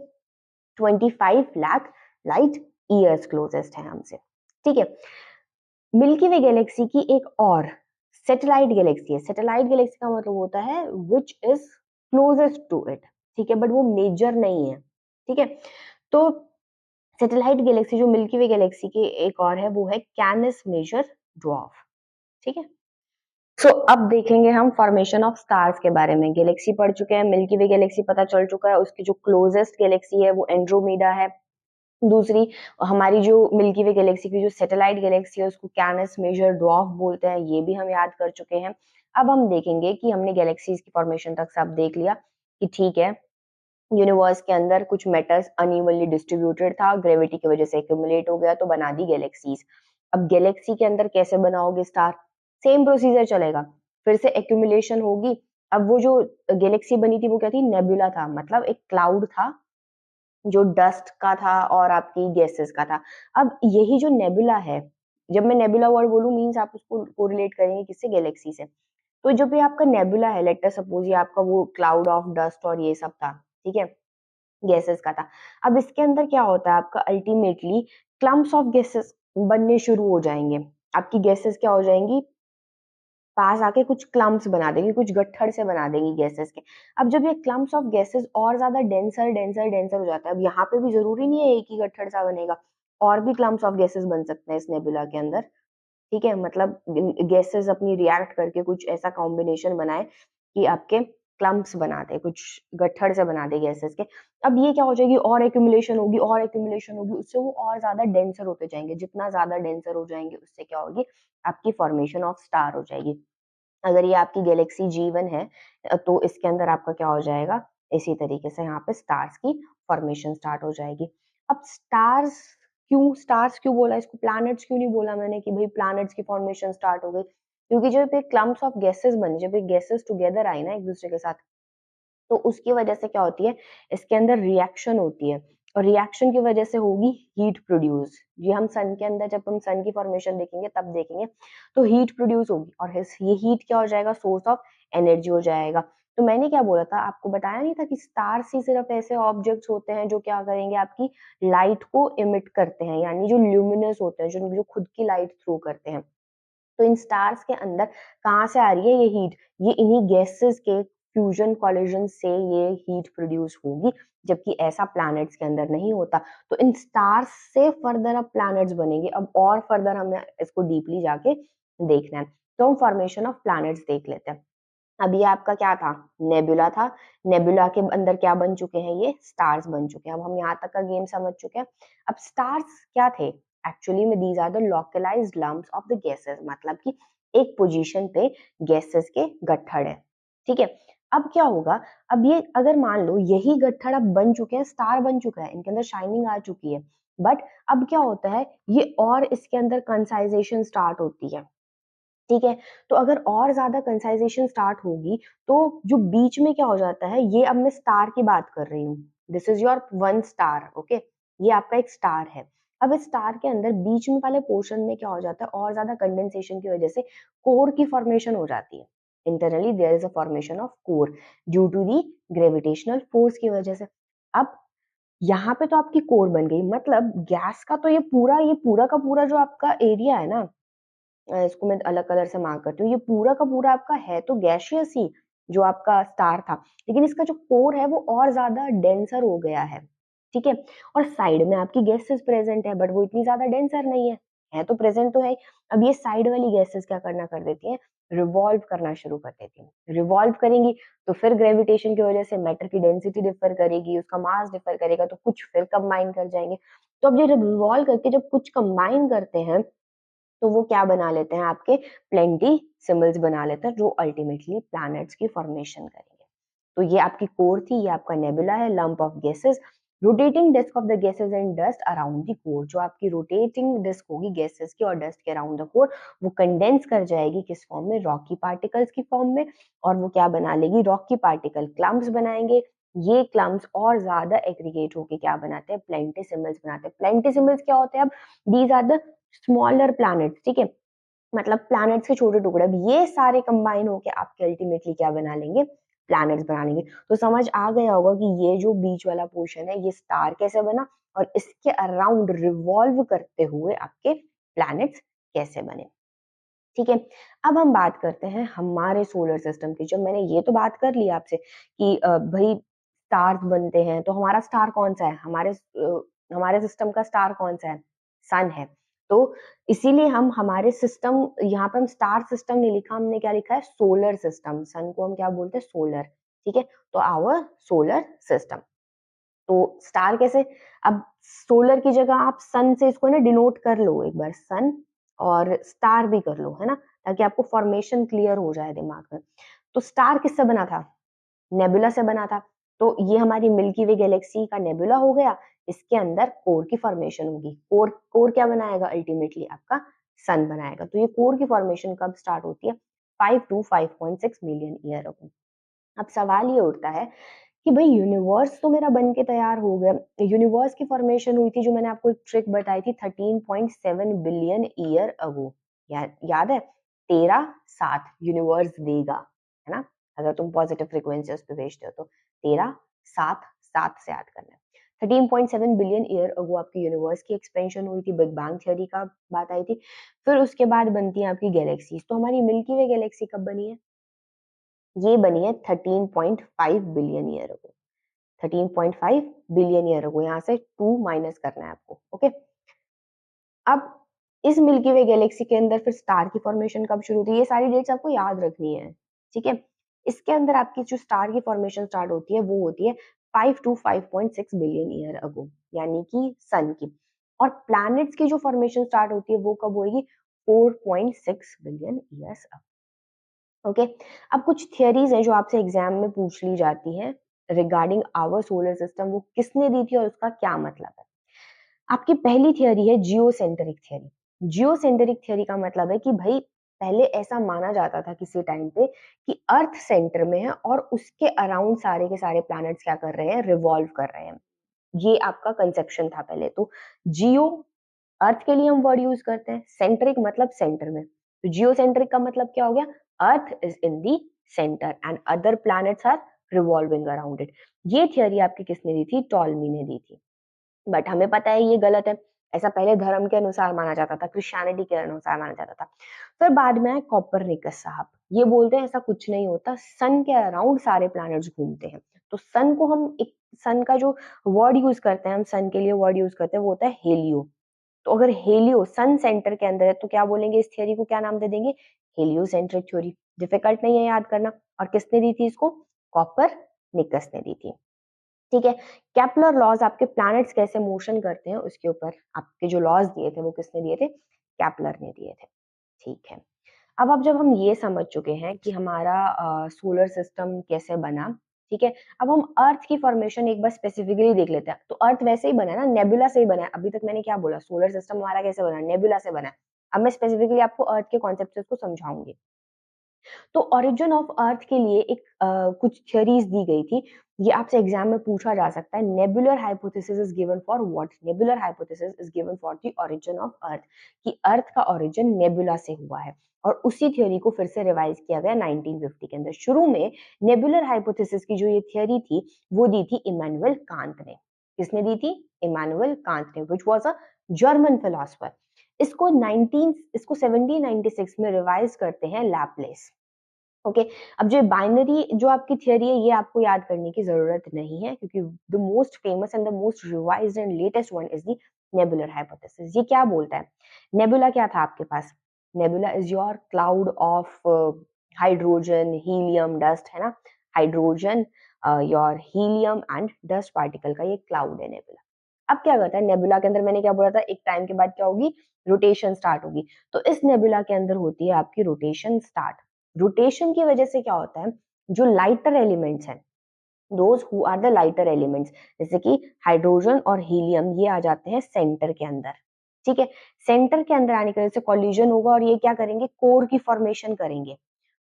25 लाख लाइट ईयर्स क्लोजेस्ट है हमसे, ठीक है। मिल्की वे गैलेक्सी की एक और सैटेलाइट गैलेक्सी है। सैटेलाइट गैलेक्सी का मतलब होता है which is closest to it, ठीक है, बट वो मेजर नहीं है, ठीक है। तो सैटेलाइट गैलेक्सी जो मिल्की वे गैलेक्सी की एक और है वो है कैनस मेजर ड्वार्फ, ठीक है। अब देखेंगे हम फॉर्मेशन ऑफ स्टार्स के बारे में। गैलेक्सी पढ़ चुके हैं, मिल्की वे गैलेक्सी पता चल चुका है, उसकी जो क्लोजेस्ट गैलेक्सी है वो एंड्रोमीडा है। दूसरी, हमारी जो मिल्की वे गैलेक्सी की जो सैटेलाइट गैलेक्सी है उसको कैनस मेजर ड्वार्फ बोलते हैं, ये भी हम याद कर चुके हैं। अब हम देखेंगे कि हमने गैलेक्सीज की फॉर्मेशन तक सब देख लिया कि ठीक है, यूनिवर्स के अंदर कुछ मैटर्स अनइवनली डिस्ट्रीब्यूटेड था, ग्रेविटी की वजह से एक्यूमुलेट हो गया तो बना दी गैलेक्सीज। अब गैलेक्सी के अंदर कैसे बनाओगे स्टार? सेम प्रोसीजर चलेगा, फिर से एक्यूमुलेशन होगी। अब वो जो गैलेक्सी बनी थी वो क्या थी? नेबुला था, मतलब एक क्लाउड था जो डस्ट का था और आपकी गैसेस का था। अब यही जो नेबुला है, जब मैं नेबुला वर्ड बोलूं मीन्स आप उसको कोरिलेट करेंगे किससे? गैलेक्सी से। तो जो भी आपका नेबुला है, लेट अस सपोज ये आपका वो क्लाउड ऑफ डस्ट और ये सब था, ठीक है, गैसेस का था। अब इसके अंदर क्या होता है आपका? अल्टीमेटली क्लम्प्स ऑफ गैसेस बनने शुरू हो जाएंगे। आपकी गैसेस क्या हो जाएंगी? पास आके कुछ क्लम्प्स बना देंगी, कुछ गट्ठर से बना देंगी गैसेस के। अब जब ये क्लम्प्स ऑफ गैसेस और ज्यादा डेंसर डेंसर डेंसर हो जाता है, अब यहाँ पे भी जरूरी नहीं है एक ही गट्ठर सा बनेगा, और भी क्लम्प्स ऑफ गैसेस बन सकते हैं इस नेबुला के अंदर, ठीक है। मतलब गैसेस अपनी रिएक्ट करके कुछ ऐसा कॉम्बिनेशन बनाए कि आपके क्लम्प्स बना दे, कुछ गट्ठर से बना दे गैसेस के। अब ये क्या हो जाएगी? और एक्यूमुलेशन होगी, और एक्यूमुलेशन होगी, उससे वो और ज्यादा डेंसर होते जाएंगे। जितना ज्यादा डेंसर हो जाएंगे उससे क्या होगी? आपकी फॉर्मेशन ऑफ स्टार हो जाएगी। अगर ये आपकी गैलेक्सी G1 है तो इसके अंदर आपका क्या हो जाएगा? इसी तरीके से यहाँ पे स्टार्स की फॉर्मेशन स्टार्ट हो जाएगी। अब स्टार्स क्यों बोला इसको? प्लैनेट्स क्यों नहीं बोला मैंने कि भाई प्लैनेट्स की फॉर्मेशन स्टार्ट हो गई? क्योंकि जब एक क्लम्प्स ऑफ गैसेस बने, जब एक गैसेस टुगेदर आई ना एक दूसरे के साथ, तो उसकी वजह से क्या होती है? इसके अंदर रिएक्शन होती है, और रिएक्शन की वजह से होगी हीट प्रोड्यूस। ये हम सन के अंदर जब हम सन की फॉर्मेशन देखेंगे तब देखेंगे, तो हीट प्रोड्यूस होगी, और ये हीट क्या हो जाएगा? सोर्स ऑफ एनर्जी हो जाएगा। तो मैंने क्या बोला था आपको? बताया नहीं था कि स्टार्स ही सिर्फ ऐसे ऑब्जेक्ट्स होते हैं जो क्या करेंगे? आपकी लाइट को इमिट करते हैं, यानी जो ल्यूमिनस होते हैं, जो जो खुद की लाइट थ्रू करते हैं। तो इन स्टार्स के अंदर कहाँ से आ रही है ये हीट? ये इन्हीं गैसेस के फ्यूजन कॉलिजन से ये हीट प्रोड्यूस होगी, जबकि ऐसा प्लैनेट्स के अंदर नहीं होता। तो इन स्टार्स से फर्दर अब प्लैनेट्स बनेंगे। अब और फर्दर हमें इसको डीपली जाके देखना है, तो हम फॉर्मेशन ऑफ प्लैनेट्स देख लेते हैं। अब ये आपका क्या था? नेबुला था। नेबुला के अंदर क्या बन चुके हैं? ये स्टार्स बन चुके हैं। अब हम यहाँ तक का गेम समझ चुके हैं। अब स्टार्स क्या थे? एक्चुअली में these are the localised lumps of the gases, मतलब कि एक पोजीशन पे गैसेस के गट्ठर है, ठीक है। अब क्या होगा? अब ये अगर मान लो यही गट्ठर अब बन चुके हैं, स्टार बन चुका है, इनके अंदर शाइनिंग आ चुकी है, बट अब क्या होता है? ये और इसके अंदर कंसाइजेशन स्टार्ट होती है, ठीक है। तो अगर और ज्यादा कंसाइजेशन स्टार्ट होगी तो जो बीच में क्या हो जाता है? ये अब मैं स्टार की बात कर रही हूँ, this is your one star, okay. ये आपका एक स्टार है। अब इस स्टार के अंदर बीच में वाले पोर्शन में क्या हो जाता है? और ज्यादा कंडेंसेशन की वजह से कोर की फॉर्मेशन हो जाती है। Internally there is a formation of core due to the gravitational force की वजह से। अब यहाँ पे तो आपकी कोर बन गई, मतलब गैस का तो ये पूरा का पूरा जो आपका एरिया है ना, इसको मैं अलग कलर से मार्क करती हूँ, ये पूरा का पूरा आपका है तो गैसियस ही, जो आपका स्टार था, लेकिन इसका जो कोर है वो और ज्यादा डेंसर हो गया है, ठीक है। और साइड में आपकी गैसेस प्रेजेंट है, बट वो इतनी ज्यादा डेंसर नहीं है तो प्रेजेंट तो है। अब ये साइड वाली गैसेस क्या करना कर देती हैं? रिवॉल्व करना शुरू कर देती हैं। रिवॉल्व करेंगी तो फिर ग्रेविटेशन की वजह से मैटर की डेंसिटी डिफर करेगी, उसका मास डिफर करेगा, तो कुछ फिर कंबाइन कर जाएंगे। तो अब जब रिवॉल्व करके जब कुछ कंबाइन करते हैं तो वो क्या बना लेते हैं? आपके प्लेंटी सिम्बल्स बना लेते हैं, जो अल्टीमेटली प्लैनेट्स की फॉर्मेशन करेंगे। तो ये आपकी कोर थी, ये आपका नेबुला है, lump of gases, rotating disc of the gases and dust around the core. जो आपकी रोटेटिंग डिस्क होगी गैसेस की और डस्ट के अराउंड द कोर, वो कंडेंस कर जाएगी किस फॉर्म में? रॉकी पार्टिकल्स की फॉर्म में। और वो क्या बना लेगी? रॉकी पार्टिकल क्लम्प्स बनाएंगे। ये क्लम्प्स और ज्यादा एग्रीगेट होके क्या बनाते हैं? प्लेंटिसिमल्स बनाते हैं। प्लेंटिसिमल्स क्या होते हैं? अब these are the smaller planets, ठीक है, मतलब प्लैनेट्स के छोटे टुकड़े। अब ये सारे कंबाइन होके आपके अल्टीमेटली क्या बना लेंगे? प्लैनेट्स बना लेंगे। तो समझ आ गया होगा कि ये जो बीच वाला पोर्शन है ये स्टार कैसे बना, और इसके अराउंड रिवॉल्व करते हुए आपके प्लैनेट्स कैसे बने, ठीक है। अब हम बात करते हैं हमारे सोलर सिस्टम की। जब मैंने ये तो बात कर ली आपसे कि भाई स्टार्स बनते हैं, तो हमारा स्टार कौन सा है? हमारे सिस्टम का स्टार कौन सा है? सन है। तो इसीलिए हम हमारे सिस्टम, यहाँ पे हम स्टार सिस्टम नहीं लिखा, हमने क्या लिखा है? Solar system. सन को हम क्या बोलते हैं? सोलर, ठीक है। तो आवर सोलर सिस्टम। तो स्टार कैसे? अब सोलर की जगह आप सन से इसको ना डिनोट कर लो एक बार, सन और स्टार भी कर लो, है ना, ताकि आपको फॉर्मेशन क्लियर हो जाए दिमाग में। तो स्टार किससे बना था? नेबुला से बना था। तो ये हमारी मिल्की वे गैलेक्सी का नेबुला हो गया। इसके अंदर कोर की फॉर्मेशन होगी। कोर कोर क्या बनाएगा? अल्टीमेटली आपका सन बनाएगा। तो ये कोर की फॉर्मेशन कब स्टार्ट होती है? 5 to 5.6 मिलियन ईयर अगो। अब सवाल ये उठता है कि भाई यूनिवर्स तो मेरा बन के तैयार हो गया। यूनिवर्स की फॉर्मेशन हुई थी, जो मैंने आपको एक ट्रिक बताई थी, 13.7 बिलियन ईयर अगो। याद है? 13 7 यूनिवर्स देगा, है ना? अगर तुम पॉजिटिव फ्रीक्वेंसी उस पर भेजते हो तो 13 7 से याद करना है। 13.7 बिलियन ईयर अगो आपकी यूनिवर्स की एक्सपेंशन हुई थी, बिग बैंग थ्योरी का बात आई थी। फिर उसके बाद बनती है आपकी गैलेक्सीज। तो हमारी मिल्की वे गैलेक्सी कब बनी है? ये बनी है 13.5 billion year ago. 13.5 billion year ago, यहाँ से 2 माइनस करना है आपको। ओके, अब इस मिल्की वे गैलेक्सी के अंदर फिर स्टार की फॉर्मेशन कब शुरू होती है? ये सारी डेट्स आपको याद रखनी है, ठीक है? इसके अंदर आपकी जो स्टार की फॉर्मेशन स्टार्ट होती है वो होती है 5 to 5.6 बिलियन ईयर अगो, यानी कि सन की। और प्लैनेट्स की जो फॉर्मेशन स्टार्ट होती है वो कब होगी? 4.6 बिलियन ईयर्स अगो। ओके, अब कुछ थियरीज हैं जो आपसे एग्जाम में पूछ ली जाती हैं रिगार्डिंग आवर सोलर सिस्टम। वो किसने दी थी और उसका क्या मतलब है? आपकी पहली थियरी है जियोसेंट्रिक थियरी। जियोसेंट्रिक थियरी का मतलब है कि भाई पहले ऐसा माना जाता था किसी टाइम पे कि अर्थ सेंटर में है और उसके अराउंड सारे के सारे प्लैनेट्स क्या कर रहे हैं? रिवॉल्व कर रहे हैं। ये आपका कंसेप्शन था पहले। तो जियो, अर्थ के लिए हम वर्ड यूज करते हैं, सेंट्रिक मतलब सेंटर में। तो जियोसेंट्रिक का मतलब क्या हो गया? Earth is in the centre and other planets are revolving around it. ये थियरी आपकी किसने दी थी? टॉलमी ने दी थी। बट हमें पता है ये गलत है। ऐसा पहले धर्म के अनुसार माना जाता था, क्रिश्चियनिटी के अनुसार माना जाता था। फिर बाद में आए कॉपरनिकस साहब, ये बोलते हैं ऐसा कुछ नहीं होता, सन के अराउंड सारे प्लैनेट्स घूमते हैं। तो सन को हम एक, सन का जो वर्ड यूज करते हैं, हम सन के लिए वर्ड यूज करते हैं, वो होता है हेलियो। तो अगर हेलियो सन सेंटर के अंदर है तो क्या बोलेंगे? इस थियरी को क्या नाम दे देंगे? Heliocentric theory. डिफिकल्ट नहीं है याद करना। और किसने दी थी इसको? कॉपर निकस ने दी थी। ठीक है, केपलर लॉज आपके प्लैनेट्स कैसे मोशन करते हैं उसके ऊपर आपके जो लॉज दिए थे वो किसने दिए थे? केपलर ने दिए थे। ठीक है, अब जब हम ये समझ चुके हैं कि हमारा सोलर सिस्टम कैसे बना, ठीक है, अब हम अर्थ की फॉर्मेशन एक बार स्पेसिफिकली देख लेते हैं। तो अर्थ वैसे ही बना है ना, नेबुला से ही बना है। अभी तक मैंने क्या बोला? सोलर सिस्टम हमारा कैसे बना? नेबुला से बना है। अब मैं स्पेसिफिकली आपको अर्थ के कॉन्सेप्ट को समझाऊंगी। तो ओरिजिन ऑफ अर्थ के लिए एक कुछ थियरीज दी गई थी। ये आपसे एग्जाम में पूछा जा सकता है। Nebular hypothesis is given for what? Nebular hypothesis is given for the origin of earth, कि अर्थ का ओरिजिन नेबुला से हुआ है। और उसी थ्योरी को फिर से रिवाइज किया गया 1950 के अंदर। शुरू में नेबुलर हाइपोथेसिस की जो ये थ्योरी थी वो दी थी इमानुएल कांत ने। किसने दी थी? इमानुएल कांत ने, which was a German philosopher. इसको 1796 में रिवाइज करते हैं लैपलेस। ओके, अब जो बाइनरी जो आपकी थियरी है ये आपको याद करने की जरूरत नहीं है, क्योंकि the most famous and the most revised and latest one is the nebular hypothesis. ये क्या बोलता है? नेबुला क्या था आपके पास? Nebula is your cloud of hydrogen, helium, dust, है ना? Hydrogen, your helium and dust particle का ये क्लाउड है नेबुला। अब क्या करता है नेबुला के अंदर? मैंने क्या बोला था? एक टाइम के बाद क्या होगी? रोटेशन स्टार्ट होगी। तो इस नेबुला के अंदर होती है आपकी रोटेशन स्टार्ट। रोटेशन की वजह से क्या होता है? जो लाइटर एलिमेंट्स हैं, those who are the lighter elements, जैसे कि हाइड्रोजन और हीलियम, ये आ जाते हैं सेंटर के अंदर। ठीक है, सेंटर के अंदर आने की वजह से कॉलिजन होगा और ये क्या करेंगे? कोर की फॉर्मेशन करेंगे।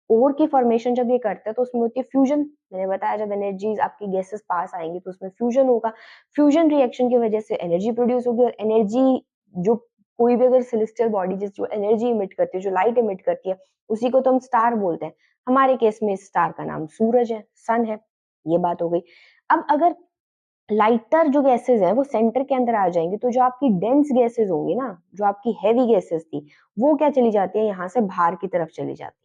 कोर की फॉर्मेशन जब ये करते हैं तो उसमें होती है फ्यूजन। मैंने बताया जब एनर्जीज आपकी गैसेस पास आएंगी तो उसमें फ्यूजन होगा। फ्यूजन रिएक्शन की वजह से एनर्जी प्रोड्यूस होगी, और एनर्जी जो कोई भी अगर सेलेस्टियल बॉडी जिस जो एनर्जी इमिट करती है, जो लाइट इमिट करती है, उसी को तो हम स्टार बोलते हैं। हमारे केस में स्टार का नाम सूरज है, सन है। ये बात हो गई। अब अगर लाइटर जो गैसेस है वो सेंटर के अंदर आ जाएंगी तो जो आपकी डेंस गैसेस होंगी ना, जो आपकी हैवी गैसेस थी, वो क्या चली जाती है? यहाँ से बाहर की तरफ चली जाती है।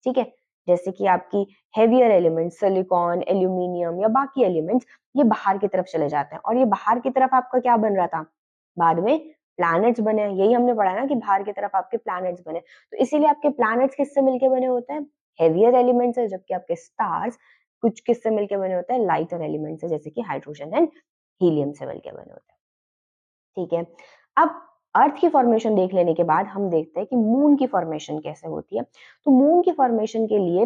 ठीक है, जैसे कि आपकी हैवियर एलिमेंट्स, सिलिकॉन, एल्यूमिनियम या बाकी एलिमेंट्स, ये बाहर की तरफ चले जाते हैं। और ये बाहर की तरफ आपका क्या बन रहा था? बाद में प्लैनेट्स बने। यही हमने पढ़ा ना कि बाहर की तरफ आपके प्लैनेट्स बने। तो इसीलिए आपके प्लैनेट्स किससे मिलके बने होते हैं? हेवियर एलिमेंट्स है, जबकि आपके स्टार्स कुछ किससे मिलके बने होते हैं? लाइटर एलिमेंट से, जैसे कि हाइड्रोजन एंड हीलियम से मिलके बने होते हैं। ठीक है, अब अर्थ की फॉर्मेशन देख लेने के बाद हम देखते हैं कि मून की फॉर्मेशन कैसे होती है। तो मून की फॉर्मेशन के लिए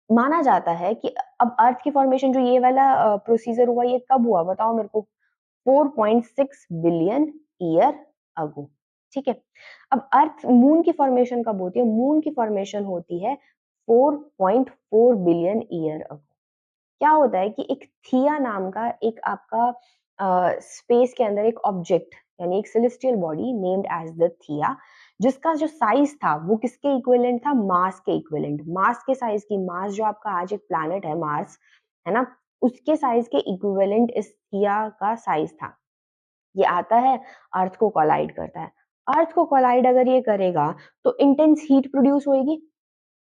माना जाता है कि अब अर्थ की फॉर्मेशन जो ये वाला प्रोसीजर हुआ ये कब हुआ बताओ मेरे को, 4.6 बिलियन ईयर अगो। ठीक है, अब अर्थ मून की फॉर्मेशन कब होती है, मून की फॉर्मेशन होती है 4.4 बिलियन ईयर अगो। क्या होता है कि एक थिया नाम का एक आपका स्पेस के अंदर एक ऑब्जेक्ट यानी एक celestial body named as the Theia, जिसका जो साइज था वो किसके इक्विवेलेंट था, मास के इक्विवेलेंट, मास के साइज की, मास जो आपका आज एक प्लैनेट है मार्स, है ना, उसके साइज के इक्विवेलेंट इस थिया का साइज था। ये आता है, अर्थ को कोलाइड करता है। अर्थ को कोलाइड अगर ये करेगा तो इंटेंस हीट प्रोड्यूस होएगी,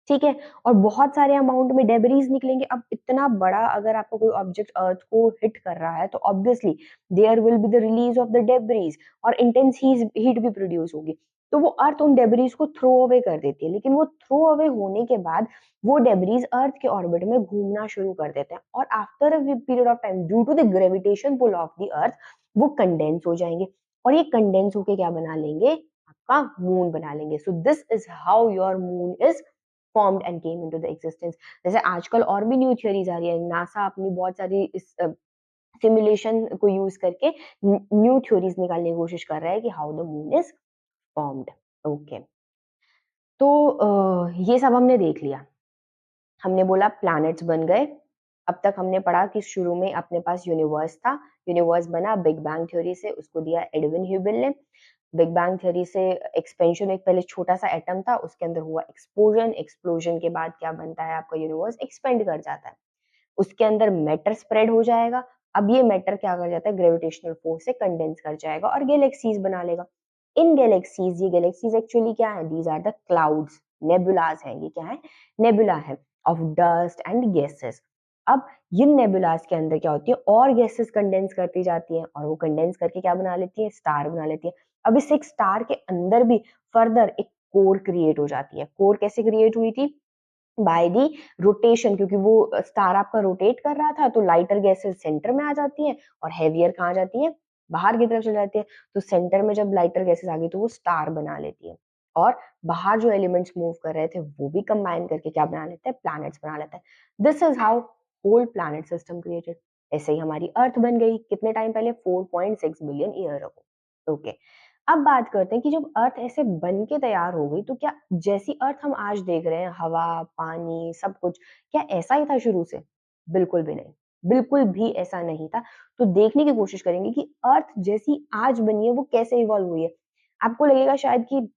ठीक है, और बहुत सारे अमाउंट में डेब्रीज निकलेंगे। अब इतना बड़ा अगर आपका कोई ऑब्जेक्ट अर्थ को हिट कर रहा है तो obviously there will be the release of the debris और इंटेंस हीट भी प्रोड्यूस होगी। तो वो अर्थ उन डेब्रीज को थ्रो अवे कर देती है, लेकिन वो थ्रो अवे होने के बाद वो डेब्रीज अर्थ के ऑर्बिट में घूमना शुरू कर देते हैं और after a period of time due to the gravitation pull of the earth वो कंडेंस हो जाएंगे और ये कंडेंस होके क्या बना लेंगे, आपका मून बना लेंगे। So this is how your moon is formed and came into the existence। जैसे आजकल और भी न्यू थ्योरीज आ रही है, नासा अपनी बहुत सारी इस सिमुलेशन को यूज करके न्यू थ्योरीज निकालने की कोशिश कर रहा है कि how the moon is formed. Okay, तो ये सब हमने देख लिया। हमने बोला प्लैनेट्स बन गए। अब तक हमने पढ़ा कि शुरू में अपने पास यूनिवर्स था, यूनिवर्स बना बिग बैंग थ्योरी से, उसको दिया एडविन ह्यूबल ने। बिग बैंग थ्योरी से एक्सपेंशन, एक पहले छोटा सा एटम था उसके अंदर हुआ एक्सप्लोजन, एक्सप्लोजन के बाद क्या बनता है आपका यूनिवर्स एक्सपेंड कर जाता है, उसके अंदर मैटर स्प्रेड हो जाएगा। अब ये मैटर क्या कर जाता है, ग्रेविटेशनल फोर्स से कंडेंस कर जाएगा और गैलेक्सीज बना लेगा। इन गैलेक्सीज, ये गैलेक्सीज एक्चुअली क्या है, these are the clouds, nebulas हैं, ये क्या है, नेबुला है ऑफ डस्ट एंड गैसेस। अब इन नेबुलास के अंदर क्या होती है, और गैसेस कंडेंस करती जाती हैं और वो कंडेंस करके क्या बना लेती है, स्टार बना लेती है। अब इस एक स्टार के अंदर भी फर्दर एक कोर क्रिएट हो जाती है। कोर कैसे क्रिएट हुई थी, बाय दी रोटेशन, क्योंकि वो स्टार आपका रोटेट कर रहा था तो लाइटर गैसेस सेंटर में आ जाती हैं और हेवियर कहाँ जाती है, बाहर की तरफ चली जाती है। तो सेंटर में जब लाइटर गैसेस आ गई तो वो स्टार बना लेती है और बाहर जो एलिमेंट्स मूव कर रहे थे वो भी कंबाइन करके क्या बना लेते हैं, प्लैनेट्स बना लेते हैं। This is how whole planet system created. ऐसे ही हमारी अर्थ बन गई कितने टाइम पहले, 4.6 बिलियन ईयर अगो। ओके, अब बात करते हैं कि जब अर्थ ऐसे बन के तैयार हो गई तो क्या जैसी अर्थ हम आज देख रहे हैं, हवा पानी सब कुछ, क्या ऐसा ही था शुरू से, बिल्कुल भी नहीं, बिल्कुल भी ऐसा नहीं था। तो देखने की कोशिश करेंगे कि अर्थ जैसी आज बनी है वो कैसे इवॉल्व हुई है। आपको लगेगा शायद कि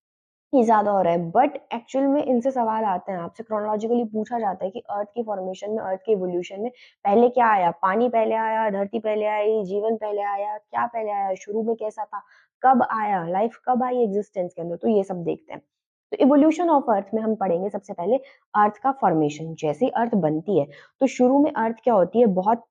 ये ज्यादा हो रहा है, बट एक्चुअल में इनसे सवाल आते हैं, आपसे क्रोनोलॉजिकली पूछा जाता है कि अर्थ की फॉर्मेशन में, अर्थ के इवोल्यूशन में पहले क्या आया, पानी पहले आया, धरती पहले आई, जीवन पहले आया, क्या पहले आया, शुरू में कैसा था, कब आया, लाइफ कब आई एग्जिस्टेंस के अंदर, तो ये सब देखते हैं। तो इवोल्यूशन ऑफ अर्थ में हम पढ़ेंगे सबसे पहले अर्थ का फॉर्मेशन। जैसे ही अर्थ बनती है तो शुरू में अर्थ क्या होती है, बहुत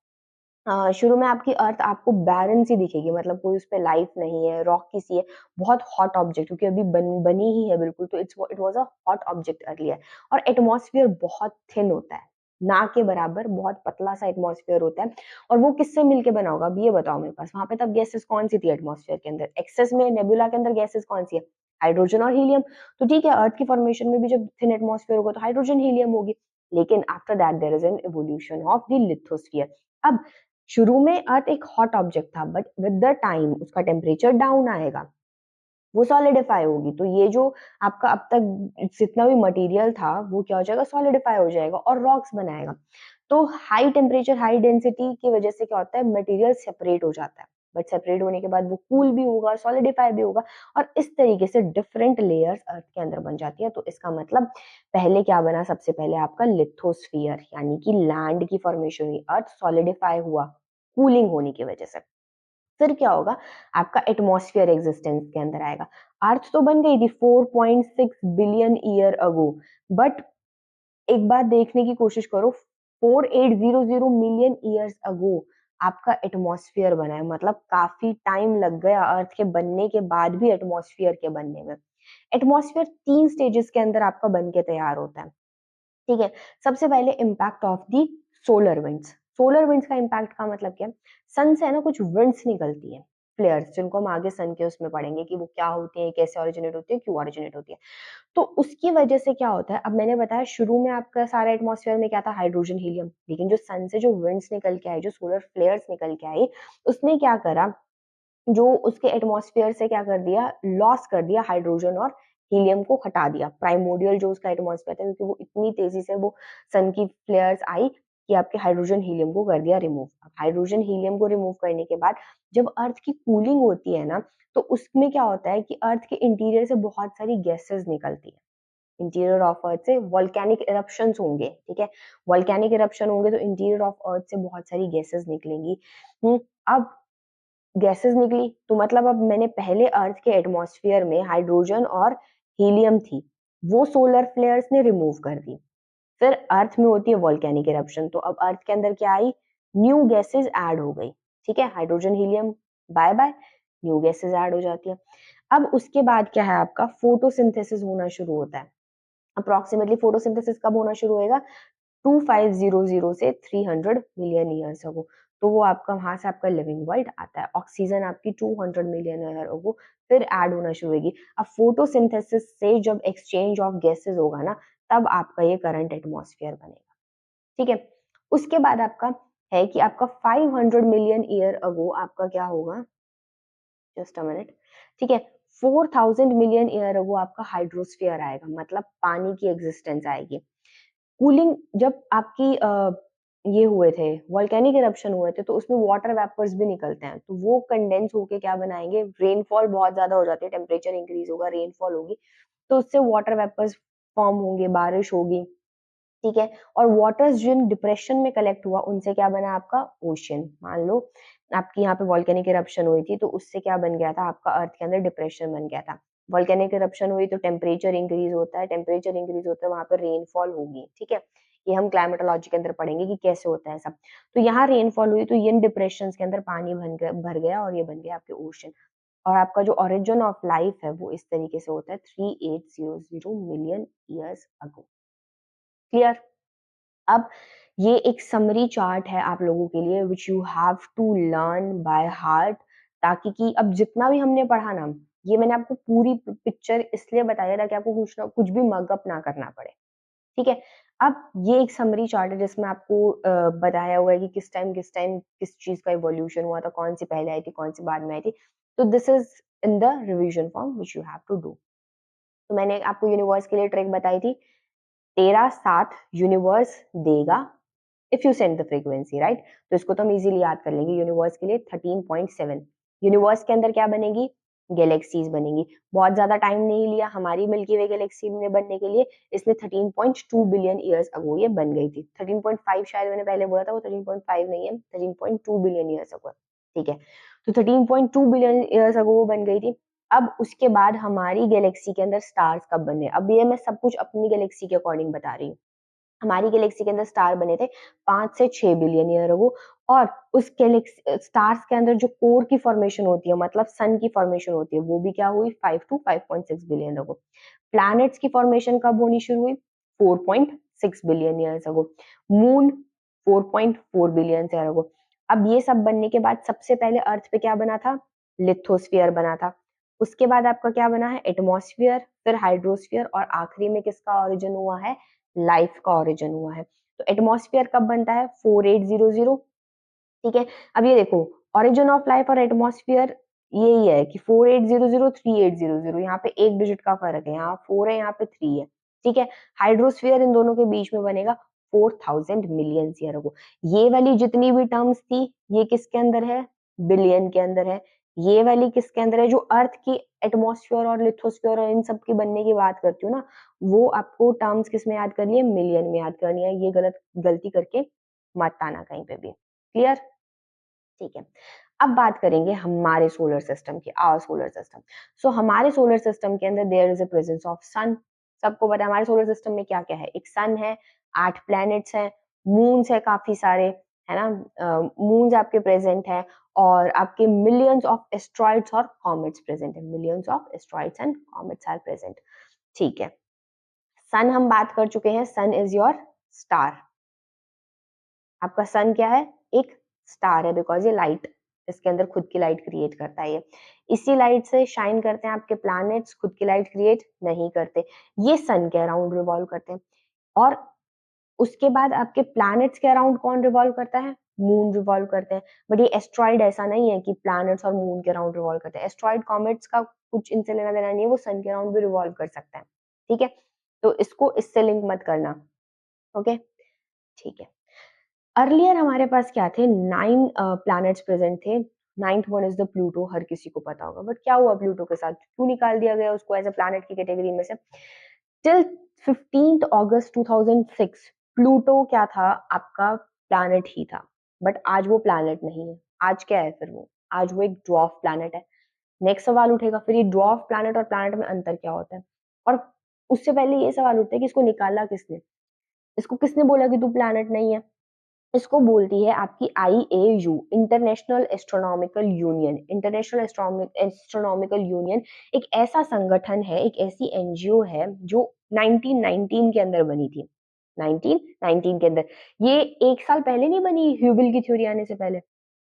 शुरू में आपकी अर्थ आपको बैरन सी दिखेगी, मतलब कोई उस पे लाइफ नहीं है, रॉक की सी है, बहुत हॉट ऑब्जेक्ट, क्योंकि अभी बनी ही है बिल्कुल, तो it was a hot object earlier. और एटमॉस्फेयर बहुत थिन होता है, ना के बराबर बहुत पतला सा एटमॉस्फेयर होता है। और वो किससे मिलके बना होगा, अब ये बताओ मेरे पास, वहां पे तब गैसेस कौन सी थी एटमॉस्फेयर के अंदर, एक्सेस में नेबुला के अंदर गैसेस कौन सी है, हाइड्रोजन और हीलियम। तो ठीक है, अर्थ की फॉर्मेशन में भी जब थिन एटमॉस्फेयर होगा तो हाइड्रोजन हीलियम होगी, लेकिन after that there is an evolution of the lithosphere. अब शुरू में अर्थ एक हॉट ऑब्जेक्ट था, बट विद द टाइम उसका टेम्परेचर डाउन आएगा, वो सॉलिडिफाई होगी। तो ये जो आपका अब तक जितना भी मटेरियल था वो क्या हो जाएगा, सॉलिडिफाई हो जाएगा और रॉक्स बनाएगा। तो हाई टेम्परेचर हाई डेंसिटी की वजह से क्या होता है, मटेरियल सेपरेट हो जाता है, बट सेपरेट होने के बाद वो कूल भी होगा, सॉलिडिफाई भी होगा, और इस तरीके से डिफरेंट लेयर्स अर्थ के अंदर बन जाती है। तो इसका मतलब पहले क्या बना, सबसे पहले आपका लिथोस्फियर, यानी कि लैंड की फॉर्मेशन हुई, अर्थ सॉलिडिफाई हुआ कूलिंग होने की वजह से। फिर क्या होगा, आपका एटमॉस्फेयर एग्जिस्टेंस के अंदर आएगा। अर्थ तो बन गई थी 4.6 बिलियन ईयर अगो, बट एक बात देखने की कोशिश करो, 4800 मिलियन ईयर्स अगो आपका एटमॉस्फेयर बना है, मतलब काफी टाइम लग गया अर्थ के बनने के बाद भी एटमॉस्फेयर के बनने में। एटमॉस्फेयर 3 स्टेजेस के अंदर आपका बन के तैयार होता है, ठीक है। सबसे पहले impact of the solar winds. Solar winds का इम्पैक्ट का मतलब क्या है, सन से है ना कुछ विंड्स निकलती है, फ्लेयर्स, जिनको हम आगे सन के उसमें पढ़ेंगे कि वो क्या होती हैं, कैसे ओरिजिनेट होती है, क्यों ओरिजिनेट होती है। तो उसकी वजह से क्या होता है, अब मैंने बताया शुरू में आपका सारा एटमॉस्फेयर में क्या था, हाइड्रोजन हीलियम, लेकिन जो सन से जो विंड्स निकल के आई, जो सोलर फ्लेयर्स निकल के आई, उसने क्या करा, जो उसके एटमॉस्फेयर से क्या कर दिया, लॉस कर दिया हाइड्रोजन और हीलियम को हटा दिया, प्राइमोडियल जो उसका एटमॉस्फेयर था, क्योंकि वो इतनी तेजी से वो सन की फ्लेयर्स आई कि आपके हाइड्रोजन हीलियम को कर दिया रिमूव। अब हाइड्रोजन हीलियम को रिमूव करने के बाद जब अर्थ की कूलिंग होती है ना, तो उसमें क्या होता है कि अर्थ के इंटीरियर से बहुत सारी गैसेस निकलती है, इंटीरियर ऑफ अर्थ से वॉल्केनिक इरप्शंस होंगे, ठीक है, वॉल्केनिक इरप्शन होंगे तो इंटीरियर ऑफ अर्थ से बहुत सारी गैसेस निकलेंगी। अब गैसेस निकली तो मतलब अब मैंने पहले अर्थ के एटमॉस्फेयर में हाइड्रोजन और हीलियम थी, वो सोलर फ्लेयर्स ने रिमूव कर दी। फिर अर्थ में होती है वॉल्केनिक इरप्शन, तो अब अर्थ के अंदर क्या आई, न्यू गैसेस ऐड हो गई, ठीक है, hydrogen helium bye bye, new gases add हो जाती है। अब उसके बाद क्या है, आपका फोटोसिंथेसिस होना शुरू होता है। अप्रोक्सीमेटली फोटोसिंथेसिस कब होना शुरू होएगा, 2500 से 300 मिलियन ईयर्स अगो, तो वो आपका वहां से आपका लिविंग वर्ल्ड आता है। ऑक्सीजन आपकी 200 मिलियन ईयर अगो फिर ऐड होना शुरू होगी। अब फोटोसिंथेसिस से जब एक्सचेंज ऑफ गैसेस होगा ना, तब आपका ये करंट एटमॉस्फेयर बनेगा, ठीक है। उसके बाद आपका है कि आपका 500 मिलियन ईयर अगो आपका क्या होगा, जस्ट अ मिनट, ठीक है, 4000 मिलियन ईयर अगो आपका हाइड्रोस्फीयर आएगा, मतलब पानी की एग्जिस्टेंस आएगी। कूलिंग जब आपकी ये हुए थे, वॉल्केनिक इरप्शन हुए थे, तो उसमें वाटर वेपर्स भी निकलते हैं, तो वो कंडेंस होके क्या बनाएंगे, रेनफॉल बहुत ज्यादा हो जाती है, टेम्परेचर इंक्रीज होगा, रेनफॉल होगी, तो उससे वाटर वेपर्स फॉर्म होंगे, बारिश होगी, ठीक है। और वाटर्स जिन डिप्रेशन में कलेक्ट हुआ, उनसे क्या बना आपका ओशियन। मान लो आपकी यहाँ पे वॉल्केनिक इरप्शन हुई थी, तो उससे क्या बन गया था, आपका अर्थ के अंदर डिप्रेशन बन गया था। वॉल्केनिक इरप्शन हुई तो टेम्परेचर इंक्रीज होता है, टेम्परेचर इंक्रीज होता है, वहां पर रेनफॉल होगी, ठीक है। ये हम क्लाइमेटोलॉजी के अंदर पढ़ेंगे कि कैसे होता है सब। तो यहाँ रेनफॉल हुई तो इन डिप्रेशन के अंदर पानी भर गया और ये बन गया आपके ओशन। और आपका जो ओरिजिन ऑफ लाइफ है वो इस तरीके से होता है 3800 मिलियन ईयर्स अगो। क्लियर। अब ये एक समरी चार्ट है आप लोगों के लिए which you have to learn by heart, ताकि कि अब जितना भी हमने पढ़ा ना, ये मैंने आपको पूरी पिक्चर इसलिए बताया था कि आपको कुछ भी मगअप ना करना पड़े, ठीक है। अब ये एक समरी चार्ट है जिसमें आपको बताया हुआ है कि किस टाइम किस चीज का इवोल्यूशन हुआ था, कौन सी पहले आई थी, कौन सी बाद में आई थी। तो this is in the revision form which you have to do. तो मैंने आपको यूनिवर्स के लिए ट्रिक बताई थी, तेरा साथ यूनिवर्स देगा if you send the frequency, right. तो इसको तो हम इजीली याद कर लेंगे, यूनिवर्स के लिए 13.7। यूनिवर्स के अंदर क्या बनेगी, गैलेक्सीज बनेगी। बहुत ज्यादा टाइम नहीं लिया हमारी मिल्की वे गैलेक्सी में बनने के लिए, इसने 13.2 बिलियन ईयर्स अगो ये बन गई थी। 13.5 शायद मैंने पहले बोला था, वो 13.5 नहीं है, 13.2 बिलियन ईयर्स अगो, ठीक है। तो 13.2 बिलियन ईयर्स अगो वो बन गई थी। अब उसके बाद हमारी गैलेक्सी के अंदर स्टार्स कब बने, अब ये मैं सब कुछ अपनी गैलेक्सी के अकॉर्डिंग बता रही हूँ। हमारी गैलेक्सी के अंदर स्टार बने थे 5 से 6 बिलियन ईयर अगो। और उस गैलेक्सी स्टार्स के अंदर जो कोर की फॉर्मेशन होती है, मतलब सन की फॉर्मेशन होती है, वो भी क्या हुई 5 टू 5.6 बिलियन अगो। प्लैनेट्स की फॉर्मेशन कब होनी शुरू हुई, 4.6 billion years ago. Moon 4.4 billion year ago. अब ये सब बनने के बाद सबसे पहले अर्थ पे क्या बना था, लिथोस्फीयर बना था। उसके बाद आपका क्या बना है, एटमॉस्फेयर, फिर हाइड्रोस्फीयर, और आखिरी में किसका ओरिजिन हुआ है, लाइफ का ओरिजिन हुआ है। तो एटमॉस्फेयर कब बनता है, 4800, ठीक है। अब ये देखो, ओरिजिन ऑफ लाइफ और एटमॉस्फेयर यही है कि 4800 3800, यहाँ पे एक डिजिट का फर्क है, यहाँ 4 है, यहाँ पे 3 है, ठीक है। हाइड्रोस्फीयर इन दोनों के बीच में बनेगा 4000 मिलियन ईयर अगो। ये वाली जितनी भी टर्म्स थी, ये किसके अंदर है, बिलियन के अंदर है। ये वाली किसके अंदर है, जो अर्थ की एटमॉस्फेयर और लिथोस्फेयर और इन सब की बनने की बात करती हूँ ना, वो आपको टर्म्स किस में याद करनी है, मिलियन में याद करनी है। ये गलती करके मत आना कहीं पे भी। क्लियर, ठीक है। अब बात करेंगे हमारे सोलर सिस्टम की, आवर सोलर सिस्टम। सो हमारे सोलर सिस्टम के अंदर there is a presence of sun. सबको पता है हमारे सोलर सिस्टम में क्या क्या है, एक सन है, 8 प्लैनेट्स हैं, मून्स है काफी सारे, है ना, मून्स आपके प्रेजेंट है, और आपके मिलियंस ऑफ एस्ट्रॉइड्स और कॉमेट्स प्रेजेंट है, millions of asteroids and comets are present, ठीक है। सन हम बात कर चुके हैं, सन इज योर स्टार। आपका सन क्या है, एक स्टार है, बिकॉज ये लाइट इसके अंदर खुद की लाइट क्रिएट करता है ये। इसी लाइट से शाइन करते हैं आपके प्लैनेट्स, खुद की लाइट क्रिएट नहीं करते। ये सन के अराउंड रिवॉल्व करते हैं। और उसके बाद आपके प्लैनेट्स के अराउंड कौन रिवॉल्व करता है? मून रिवॉल्व करते हैं। बट ये एस्ट्रॉइड ऐसा नहीं है कि प्लैनेट्स और मून के अराउंड रिवॉल्व करते हैं। एस्ट्रॉइड कॉमेट्स का कुछ इनसे लेना देना नहीं है, वो सन के अराउंड भी रिवॉल्व कर सकते हैं। ठीक है, तो इसको इससे लिंक मत करना। ओके, ठीक है। अर्लियर हमारे पास क्या थे? 9 प्लैनेट्स प्रेजेंट थे। 9th one is the Pluto, हर किसी को पता होगा। बट क्या हुआ प्लूटो के साथ? क्यों निकाल दिया गया उसको एज अ प्लैनेट की कैटेगरी में से? टिल 15th अगस्त 2006 प्लूटो क्या था? आपका प्लैनेट ही था। बट आज वो प्लैनेट नहीं है। आज क्या है फिर वो? आज वो एक ड्वार्फ प्लैनेट है। नेक्स्ट सवाल उठेगा, फिर ये ड्वार्फ प्लैनेट और प्लैनेट में अंतर क्या होता है? और उससे पहले ये सवाल उठता है कि इसको निकाला किसने? इसको किसने बोला कि तू प्लैनेट नहीं है? इसको बोलती है आपकी IAU, international astronomical union. International astronomical union एक ऐसा संगठन है, एक ऐसी एनजीओ है जो 1919 के अंदर बनी थी। 1919 के अंदर, ये एक साल पहले नहीं बनी ह्यूबल की थ्योरी आने से पहले।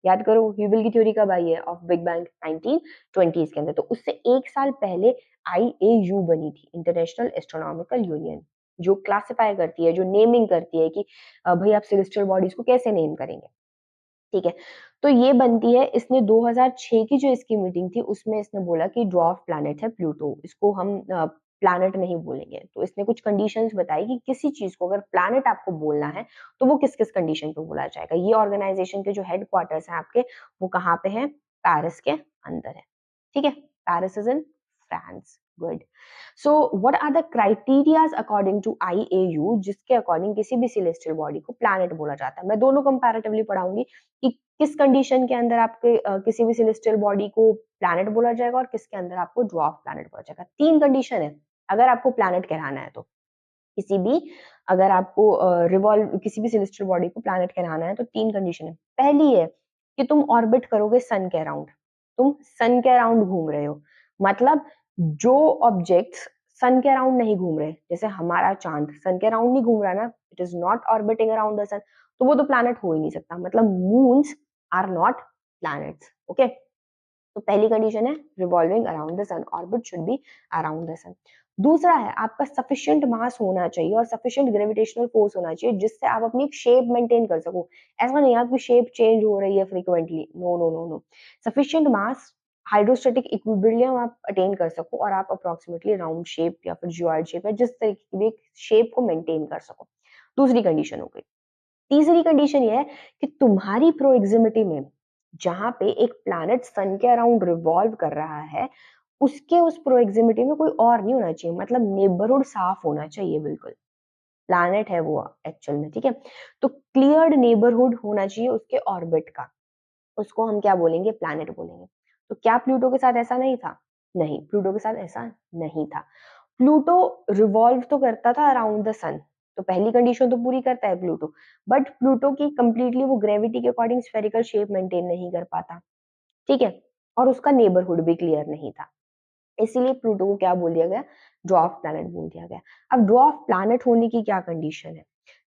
याद करो ह्यूबल की थ्योरी कब आई है ऑफ बिग बैंग? 1920s के अंदर। तो उससे एक साल पहले IAU बनी थी, इंटरनेशनल एस्ट्रोनॉमिकल यूनियन, जो क्लासिफाई करती है, जो नेमिंग करती है कि भाई आप सेलेस्टियल बॉडीज को कैसे नेम करेंगे। ठीक है, तो ये बनती है। इसने 2006 की जो इसकी मीटिंग थी उसमें इसने बोला कि ड्वार्फ प्लैनेट है प्लूटो, इसको हम प्लैनेट नहीं बोलेंगे। तो इसने कुछ कंडीशंस बताई कि किसी चीज को अगर प्लैनेट आपको बोलना है तो वो किस किस कंडीशन पे बोला जाएगा। ये ऑर्गेनाइजेशन के जो हेडक्वार्टर्स हैं आपके, वो कहाँ पे हैं? पेरिस के अंदर है। ठीक है, Paris is in France. Good. So what are the criterias according to IAU, जिसके अकॉर्डिंग किसी भी सेलेस्टियल बॉडी को प्लैनेट बोला जाता है? मैं दोनों कंपैरेटिवली पढ़ाऊंगी कि किस कंडीशन के अंदर आपके किसी भी सेलेस्टियल बॉडी को प्लैनेट बोला जाएगा और किसके अंदर आपको ड्वार्फ प्लैनेट बोला जाएगा। 3 कंडीशन है अगर आपको प्लैनेट कहलाना है तो। किसी भी, अगर आपको रिवॉल्व किसी भी सेलेस्टियल बॉडी को प्लैनेट कहलाना है तो 3 कंडीशन है। पहली है कि तुम ऑर्बिट करोगे सन के अराउंड। तुम सन के अराउंड घूम रहे हो, मतलब जो ऑब्जेक्ट्स सन के अराउंड नहीं घूम रहे, जैसे हमारा चांद सन के अराउंड नहीं घूम रहा ना, it is not orbiting around the sun, तो वो तो प्लैनेट हो ही नहीं सकता। मतलब moons are not planets. Okay, तो पहली कंडीशन है revolving around the sun, orbit should be around the sun. दूसरा है आपका सफिशिएंट मास होना चाहिए और सफिशिएंट ग्रेविटेशनल फोर्स होना चाहिए जिससे आप अपनी एक शेप मेंटेन कर सको। ऐसा नहीं आपकी शेप चेंज हो रही है frequently, no no no no. Sufficient mass, hydrostatic equilibrium आप अटेन कर सको और आप अप्रोक्सीमेटली राउंड शेप या फिर जियोइड शेप या जिस तरीके की भी शेप को मेंटेन कर सको। दूसरी कंडीशन हो गई। तीसरी कंडीशन ये है कि तुम्हारी प्रोएक्सिमिटी में जहां पे एक प्लैनेट सन के अराउंड रिवॉल्व कर रहा है, उसके उस प्रोएक्सिमिटी में कोई और नहीं होना चाहिए, मतलब नेबरहुड साफ होना चाहिए बिल्कुल। प्लैनेट है वो एक्चुअल में। ठीक है, तो क्लियर्ड नेबरहुड होना चाहिए उसके ऑर्बिट का, उसको हम क्या बोलेंगे? प्लैनेट बोलेंगे। तो क्या प्लूटो के साथ ऐसा नहीं था? नहीं, प्लूटो के साथ ऐसा नहीं था। प्लूटो रिवॉल्व तो करता था अराउंड द सन, तो पहली कंडीशन तो पूरी करता है प्लूटो, बट प्लूटो की कंप्लीटली वो ग्रेविटी के अकॉर्डिंग स्फेरिकल शेप मेंटेन नहीं कर पाता। ठीक है, और उसका नेबरहुड भी क्लियर नहीं था, इसीलिए प्लूटो को क्या बोल दिया गया? ड्वार्फ प्लैनेट बोल दिया गया। अब ड्वार्फ प्लैनेट होने की क्या कंडीशन है?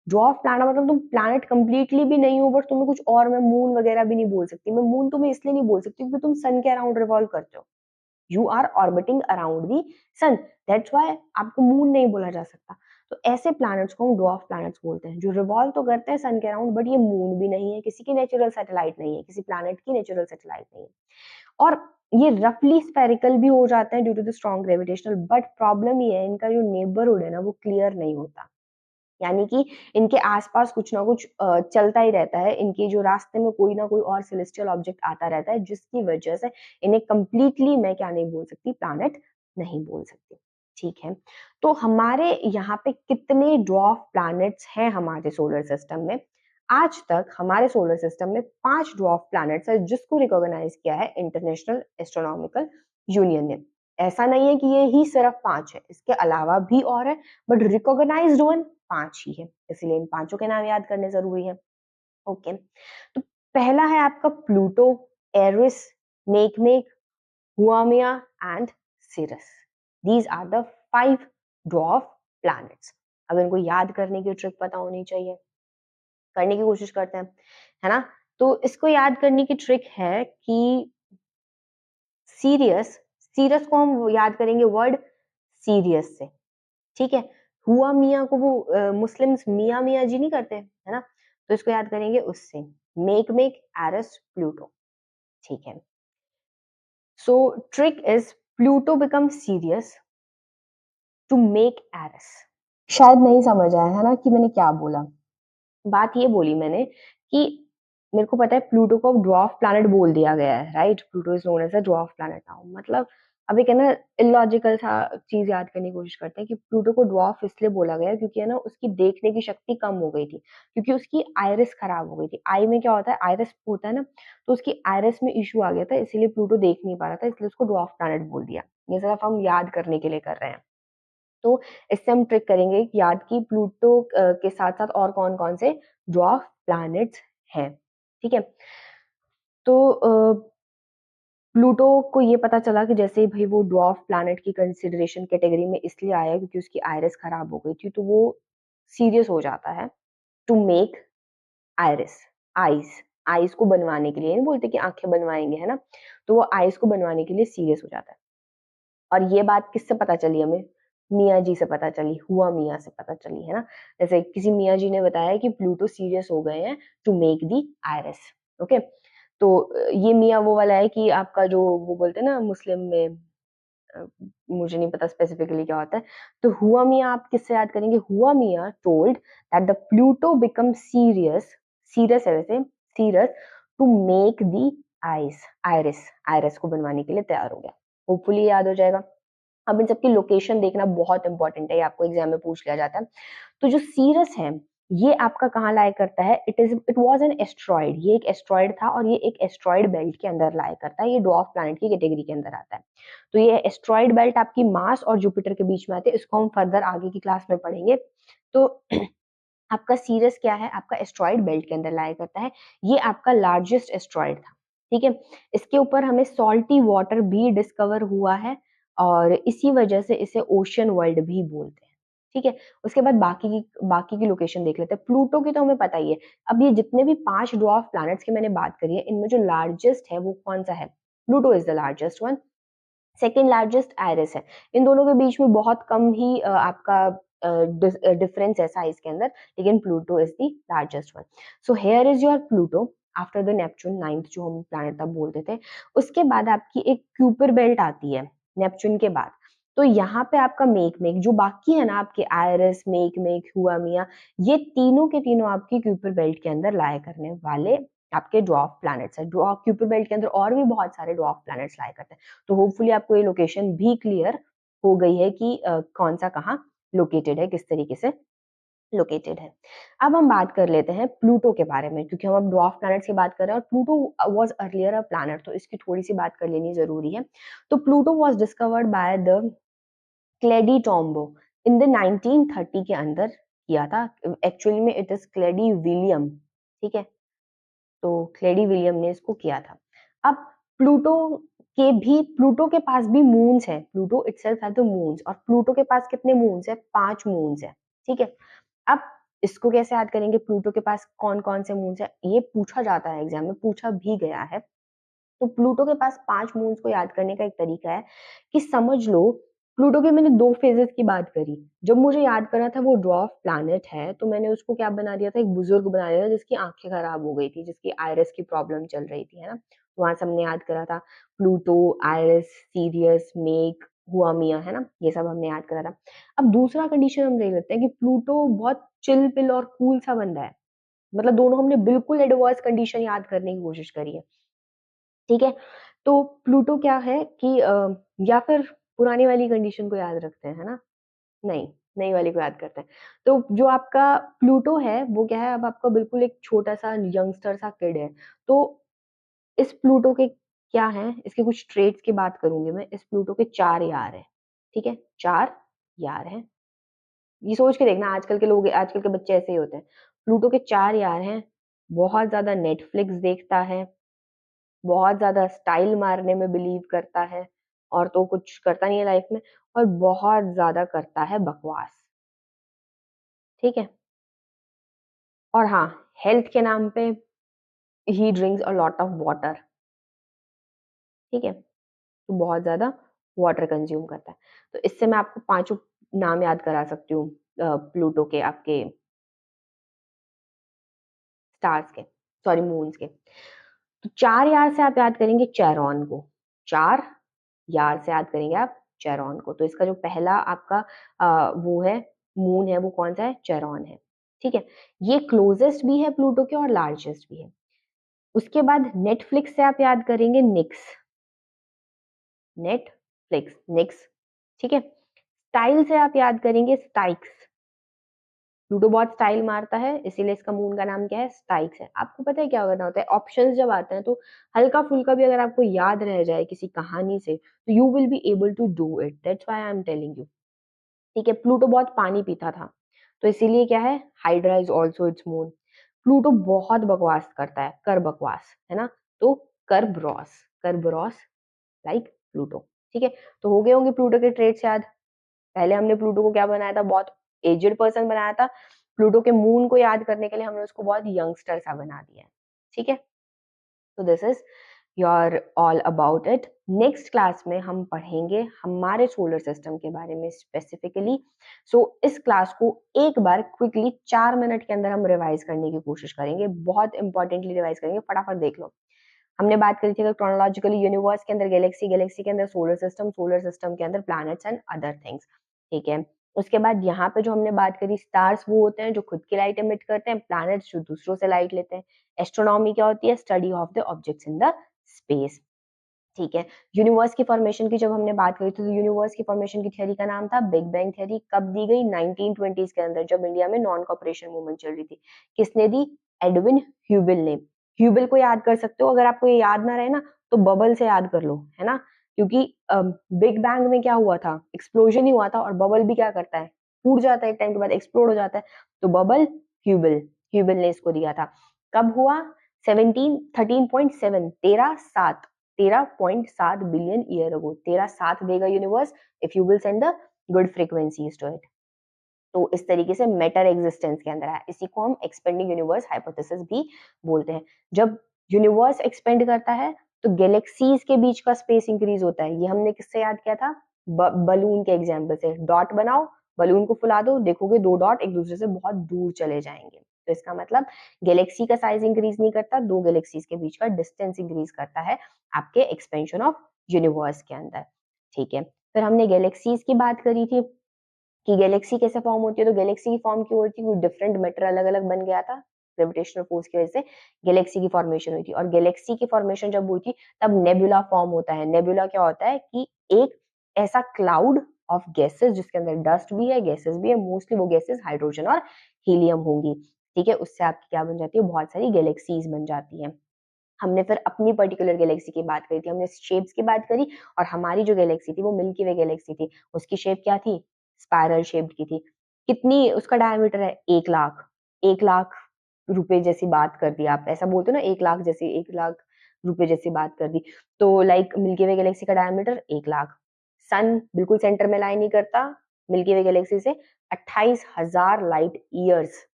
ड्वार्फ प्लैनेट मतलब तुम प्लैनेट कंप्लीटली भी नहीं हो, बट तुम्हें कुछ और, मैं मून वगैरह भी नहीं बोल सकती। मैं मून तुम्हें इसलिए नहीं बोल सकती क्योंकि तुम सन के अराउंड रिवॉल्व करते हो, you are orbiting around the sun, that's why आपको मून नहीं बोला जा सकता। तो ऐसे प्लैनेट्स को हम ड्वार्फ प्लैनेट्स बोलते हैं, जो रिवॉल्व तो करते हैं सन के अराउंड, बट ये मून भी नहीं है, किसी की नेचुरल सैटेलाइट नहीं है, किसी प्लैनेट की नेचुरल सैटेलाइट नहीं है। और ये रफली स्फेरिकल भी हो जाते हैं due to the strong gravitational, but problem ये है इनका जो नेबरहुड है ना वो क्लियर नहीं होता। यानी कि इनके आसपास कुछ ना कुछ चलता ही रहता है, इनके जो रास्ते में कोई ना कोई और सेलेस्टियल ऑब्जेक्ट आता रहता है, जिसकी वजह से इन्हें कंप्लीटली मैं क्या नहीं बोल सकती? प्लैनेट नहीं बोल सकती। ठीक है, तो हमारे यहाँ पे कितने ड्वार्फ प्लैनेट्स हैं हमारे सोलर सिस्टम में? आज तक हमारे सोलर सिस्टम में 5 ड्वार्फ प्लैनेट्स है जिसको रिकॉग्नाइज किया है इंटरनेशनल एस्ट्रोनॉमिकल यूनियन ने। ऐसा नहीं है कि ये ही सिर्फ 5 है, इसके अलावा भी और है, बट रिकॉग्नाइज्ड वन 5 ही है, इसलिए इन पांचों के नाम याद करने जरूरी है। ओके, तो पहला है आपका Pluto, Eris, Makemake, Haumea and Ceres. These are the 5 dwarf planets. अब इनको याद करने की ट्रिक पता होनी चाहिए, करने की कोशिश करते हैं, है ना? तो इसको याद करने की ट्रिक है कि सीरियस, सीरियस को हम याद करेंगे वर्ड सीरियस से, ठीक है। हुआ मियाँ को वो मुस्लिम्स मियाँ मियाँ जी नहीं करते, है ना, तो इसको याद करेंगे उससे, मेक मेक एरस प्लूटो, ठीक है। So trick is Pluto become serious to make Eris. शायद नहीं समझ आया है ना कि मैंने क्या बोला। बात ये बोली मैंने कि मेरे को पता है प्लूटो को ड्वार्फ प्लैनेट बोल दिया गया है, right, Pluto is known as a dwarf planet now, मतलब अब एक है ना इलॉजिकल सा चीज याद करने की कोशिश करते हैं कि प्लूटो को ड्वार्फ इसलिए बोला गया है क्योंकि है ना उसकी देखने की शक्ति कम हो गई थी, क्योंकि उसकी आयरिस खराब हो गई थी। आई में क्या होता है, आयरिस होता है ना, तो उसकी आयरिस में इशू आ गया था, इसीलिए प्लूटो देख नहीं पा रहा था, इसलिए उसको ड्वार्फ प्लैनेट बोल दिया। ये सिर्फ हम याद करने के लिए कर रहे हैं। तो इससे हम ट्रिक करेंगे याद की प्लूटो के साथ साथ और कौन कौन से ड्वार्फ प्लैनेट्स हैं, ठीक है। तो प्लूटो को ये पता चला कि जैसे भाई वो ड्वार्फ प्लैनेट की कंसिडरेशन कैटेगरी में इसलिए आया क्योंकि उसकी आयरिस खराब हो गई थी, तो वो सीरियस हो जाता है to make iris, eyes, eyes को बनवाने के लिए, नहीं बोलते कि आंखें बनवाएंगे, है ना, तो वो आईज को बनवाने के लिए सीरियस हो जाता है। और ये बात किससे पता चली हमें, मियाँ जी से पता चली, हुआ मियाँ से पता चली, है ना। जैसे किसी मियाँ जी ने बताया कि प्लूटो सीरियस हो गए हैं to make the iris, okay. तो ये मियाँ वो वाला है कि आपका जो वो बोलते हैं ना मुस्लिम में, अ, मुझे नहीं पता स्पेसिफिकली क्या होता है। तो हुआ मियाँ आप किससे याद करेंगे, हुआ मियाँ told that the Pluto become serious, serious है वैसे, serious to make the ice, iris, iris को बनवाने के लिए तैयार हो गया। होपफुली याद हो जाएगा। अब इन सबकी लोकेशन देखना बहुत इंपॉर्टेंट है, ये आपको एग्जाम में पूछ लिया जाता है। तो जो सीरस है ये आपका कहाँ लाया करता है, इट वाज एन एस्ट्रॉइड, ये एक एस्ट्रॉइड था और ये एक एस्ट्रॉइड बेल्ट के अंदर लाया करता है, ये ड्वार्फ प्लैनेट की कैटेगरी के अंदर आता है। तो ये एस्ट्रॉइड बेल्ट आपकी मार्स और जुपिटर के बीच में आते हैं, इसको हम फर्दर आगे की क्लास में पढ़ेंगे। तो आपका सीरस क्या है, आपका एस्ट्रॉइड बेल्ट के अंदर लाया करता है, ये आपका लार्जेस्ट एस्ट्रॉइड था, ठीक है। इसके ऊपर हमें सॉल्टी वाटर भी डिस्कवर हुआ है और इसी वजह से इसे ओशियन वर्ल्ड भी बोलते हैं, ठीक है। उसके बाद बाकी की लोकेशन देख लेते हैं। प्लूटो की तो हमें पता ही है। अब ये जितने भी 5 ड्वार्फ प्लैनेट्स की मैंने बात करी है, इनमें जो लार्जेस्ट है वो कौन सा है, Pluto is the largest one. Second largest iris है। इन दोनों के बीच में बहुत कम ही आपका डिफरेंस है साइज के अंदर, लेकिन Pluto is the largest one. So here is your Pluto after the Neptune, ninth जो हम प्लैनेट तब बोलते थे। उसके बाद आपकी एक क्यूपर बेल्ट आती है नेपच्यून के बाद। तो यहाँ पे आपका मेक मेक जो बाकी है ना आपके आयरिस, मेक मेक, हुआ मिया, ये तीनों के तीनों आपकी क्यूपर बेल्ट के अंदर लाया करने वाले आपके ड्वार्फ प्लैनेट्स है। ड्वार्फ क्यूपर बेल्ट के अंदर और भी बहुत सारे ड्वार्फ प्लैनेट्स लाया करते हैं। तो होपफुली आपको ये लोकेशन भी क्लियर हो गई है कि कौन सा कहाँ लोकेटेड है, किस तरीके से लोकेटेड है। अब हम बात कर लेते हैं प्लूटो के बारे में, क्योंकि हम अब ड्वार्फ प्लैनेट्स की बात कर रहे हैं और Pluto was earlier a planet, तो इसकी थोड़ी सी बात कर लेनी जरूरी है। तो Pluto was discovered by the Clyde Tombaugh in the 1930 के अंदर किया था। एक्चुअली में इट इज क्लेडी विलियम, ठीक है। तो क्लेडी विलियम ने इसको किया था। अब प्लूटो प्लूटो के पास भी मून्स है, Pluto itself has the moons, और प्लूटो के पास कितने मून्स है, 5 मून्स है, ठीक है। अब इसको कैसे याद करेंगे, प्लूटो के पास कौन कौन से मून्स है, ये पूछा जाता है एग्जाम में, पूछा भी गया है। तो प्लूटो के पास 5 मून्स को याद करने का एक तरीका है कि समझ लो प्लूटो के मैंने 2 फेजेस की बात करी। जब मुझे याद करना था वो ड्वार्फ प्लैनेट है, तो मैंने उसको क्या बना दिया था, एक बुजुर्ग बना दिया था जिसकी आंखें खराब हो गई थी, जिसकी आयरिस की प्रॉब्लम चल रही थी, है ना। वहां से हमने याद करा था प्लूटो, आयरिस, सीरियस, मेक, हुआ मिया, है ना, ये सब हमने याद करा था। अब दूसरा कंडीशन हम ले लेते हैं कि प्लूटो बहुत चिल पिल और कूल सा बंदा है, मतलब दोनों हमने बिल्कुल एडवर्स कंडीशन याद करने की कोशिश करी है, ठीक है। तो प्लूटो क्या है कि या फिर पुरानी वाली कंडीशन को याद रखते हैं, है ना? नहीं, नई वाली को याद करते हैं। तो जो आपका प्लूटो है वो क्या है, अब आपका बिल्कुल एक छोटा-सा यंगस्टर सा किड है। तो इस प्लूटो के क्या हैं, इसके कुछ ट्रेट्स की बात करूँगी मैं। इस प्लूटो के 4 यार हैं, ठीक है? 4 यार हैं। ये सोच के देखना, आजकल के बच्चे ऐसे ही होते हैं। प्लूटो के 4 यार हैं, बहुत ज़्यादा नेटफ्लिक्स देखता है, बहुत ज़्यादा स्टाइल मारने में बिलीव करता है और तो कुछ करता नहीं है लाइफ में, और बहुत ज़्यादा करता है बकवास, ठीक है? और हाँ, हेल्थ के नाम पे ही drinks a lot of water, ठीक है, तो बहुत ज्यादा वाटर कंज्यूम करता है। तो इससे मैं आपको पांचों नाम याद करा सकती हूँ प्लूटो के, आपके स्टार्स के, सॉरी मून्स के। तो 4 यार से आप याद करेंगे चेरॉन को, 4 यार से याद करेंगे आप चेरॉन को। तो इसका जो पहला आपका वो है मून है, वो कौन सा है, चेरॉन है, ठीक है। ये क्लोजेस्ट भी है प्लूटो के और लार्जेस्ट भी है। उसके बाद नेटफ्लिक्स से आप याद करेंगे निक्स, नेटफ्लिक्स निक्स, ठीक है। स्टाइल से आप याद करेंगे स्टाइक्स, लूडो बहुत स्टाइल मारता है, इसीलिए इसका मून का नाम क्या है, स्टाइक्स है। आपको पता है क्या करना होता है, ऑप्शंस जब आते हैं तो हल्का फुल्का भी अगर आपको याद रह जाए किसी कहानी से, तो you will be able to do it, that's why I am telling you, ठीक है। प्लूटो बहुत पानी पीता था, तो इसीलिए क्या है, hydra is also it's moon. Pluto बहुत बकवास करता है, कर बकवास है ना, तो कर ब्रॉस लाइक प्लूटो, ठीक है। तो हो गए होंगे प्लूटो के ट्रेड्स याद। पहले हमने प्लूटो को क्या बनाया था, बहुत एजेड पर्सन बनाया था। प्लूटो के मून को याद करने के लिए हमने उसको बहुत यंगस्टर सा बना दिया है, ठीक है। तो this is your all about it. Next class में हम पढ़ेंगे हमारे सोलर सिस्टम के बारे में स्पेसिफिकली। सो इस क्लास को एक बार क्विकली 4 मिनट के अंदर हम रिवाइज करने की कोशिश करेंगे, बहुत इंपॉर्टेंटली रिवाइज करेंगे, फटाफट देख लो। हमने बात करी थी क्रोनोलॉजिकली यूनिवर्स के अंदर गैलेक्सी, गैलेक्सी के अंदर सोलर सिस्टम, सोलर सिस्टम के अंदर प्लैनेट्स एंड अदर थिंग्स, ठीक है। उसके बाद यहाँ पे जो हमने बात करी, स्टार्स वो होते हैं जो खुद की लाइट एमिट करते हैं, प्लैनेट्स जो दूसरों से लाइट लेते हैं। एस्ट्रोनॉमी क्या होती है, study of the objects in the space, ठीक है। यूनिवर्स की फॉर्मेशन की जब हमने बात करी थी, तो यूनिवर्स की फॉर्मेशन की थ्योरी का नाम था बिग बैंग थ्योरी। कब दी गई, 1920s के अंदर, जब इंडिया में नॉन कॉपरेशन मूवमेंट चल रही थी। किसने दी, एडविन ह्यूबिल ने। ह्यूबिल को याद कर सकते हो, अगर आपको ये याद ना रहे ना, तो बबल से याद कर लो, है ना, क्योंकि बिग बैंग में क्या हुआ था, एक्सप्लोजन ही हुआ था, और बबल भी क्या करता है, फूट जाता है, एक टाइम के बाद एक्सप्लोड हो जाता है। तो बबल, ह्यूबिल, ह्यूबिल ने इसको दिया था। कब हुआ, 13.7, 13.7 बिलियन ईयर अगो, 13 देगा universe if you will send the good frequencies to it. तो इस तरीके से मैटर एग्जिस्टेंस के अंदर है, इसी को हम एक्सपेंडिंग यूनिवर्स हाइपोथेसिस भी बोलते हैं। जब यूनिवर्स एक्सपेंड करता है, तो गैलेक्सीज के बीच का स्पेस इंक्रीज होता है। ये हमने किससे याद किया था, बलून के एग्जाम्पल से। डॉट बनाओ, बलून को फुला दो, देखोगे 2 डॉट एक दूसरे से बहुत दूर चले जाएंगे। तो इसका मतलब गैलेक्सी का साइज इंक्रीज नहीं करता, 2 गैलेक्सीज के बीच का डिस्टेंस इंक्रीज करता है आपके एक्सपेंशन ऑफ यूनिवर्स के अंदर, ठीक है। फिर हमने गैलेक्सीज की बात करी थी कि गैलेक्सी कैसे फॉर्म होती है। तो गैलेक्सी की फॉर्म क्यों होती है, डिफरेंट मैटर अलग अलग बन गया था, ग्रेविटेशनल फोर्स की वजह से गैलेक्सी की फॉर्मेशन हुई थी। और गैलेक्सी की फॉर्मेशन जब हुई थी, तब नेबुला फॉर्म होता है। नेबुला क्या होता है कि एक ऐसा क्लाउड ऑफ गैसेस जिसके अंदर डस्ट भी है, गैसेस भी है, मोस्टली वो गैसेस हाइड्रोजन और हीलियम होंगी, ठीक है। उससे आपकी क्या बन जाती है, बहुत सारी गैलेक्सीज बन जाती है। हमने फिर अपनी पर्टिकुलर गैलेक्सी की बात करी थी, हमने शेप्स की बात करी, और हमारी जो गैलेक्सी थी वो मिल्की वे गैलेक्सी थी। उसकी शेप क्या थी, स्पाइरल शेप्ड की थी। कितनी उसका डायमीटर है, 1 लाख, 1 लाख रुपए जैसी बात कर दी, आप ऐसा बोलते हो ना, 1 लाख जैसी, 1 लाख रुपए जैसी बात कर दी। तो लाइक मिल्की वे गैलेक्सी का डायमीटर 1 लाख। सन बिल्कुल सेंटर में लाई नहीं करता, मिल्की वे गैलेक्सी से 28,000 लाइट ईयर्स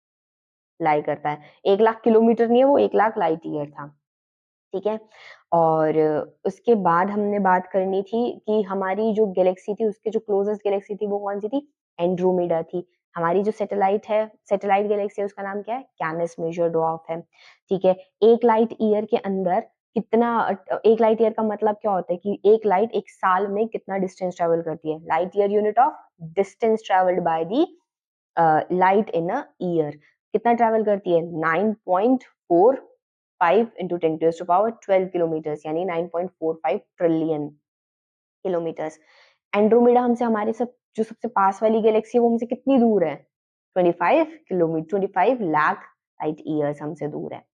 लाई करता है। 1 लाख किलोमीटर नहीं है वो, 1 लाख लाइट ईयर था, ठीक है। और उसके बाद हमने बात करनी थी कि हमारी जो गैलेक्सी थी, उसके जो क्लोजेस्ट गैलेक्सी थी वो कौन सी थी, एंड्रोमेडा थी। हमारी जो सैटेलाइट है, सैटेलाइट गैलेक्सी है, उसका नाम क्या है, कैनस मेजर डॉर्फ है, ठीक है। एक लाइट ईयर के अंदर कितना, एक लाइट ईयर का मतलब क्या होता है कि एक लाइट एक साल में कितना डिस्टेंस ट्रेवल करती है। Light year unit of distance travelled by the light in a year, कितना ट्रेवल करती है, 9.45 into 10 to the power 12 kilometres, यानी 9.45 ट्रिलियन किलोमीटर्स। एंड्रोमेडा हमसे, हमारे सब जो सबसे पास वाली गैलेक्सी है, वो हमसे कितनी दूर है, 25 किलोमीटर, 25 लाख लाइट ईयर्स हमसे दूर है,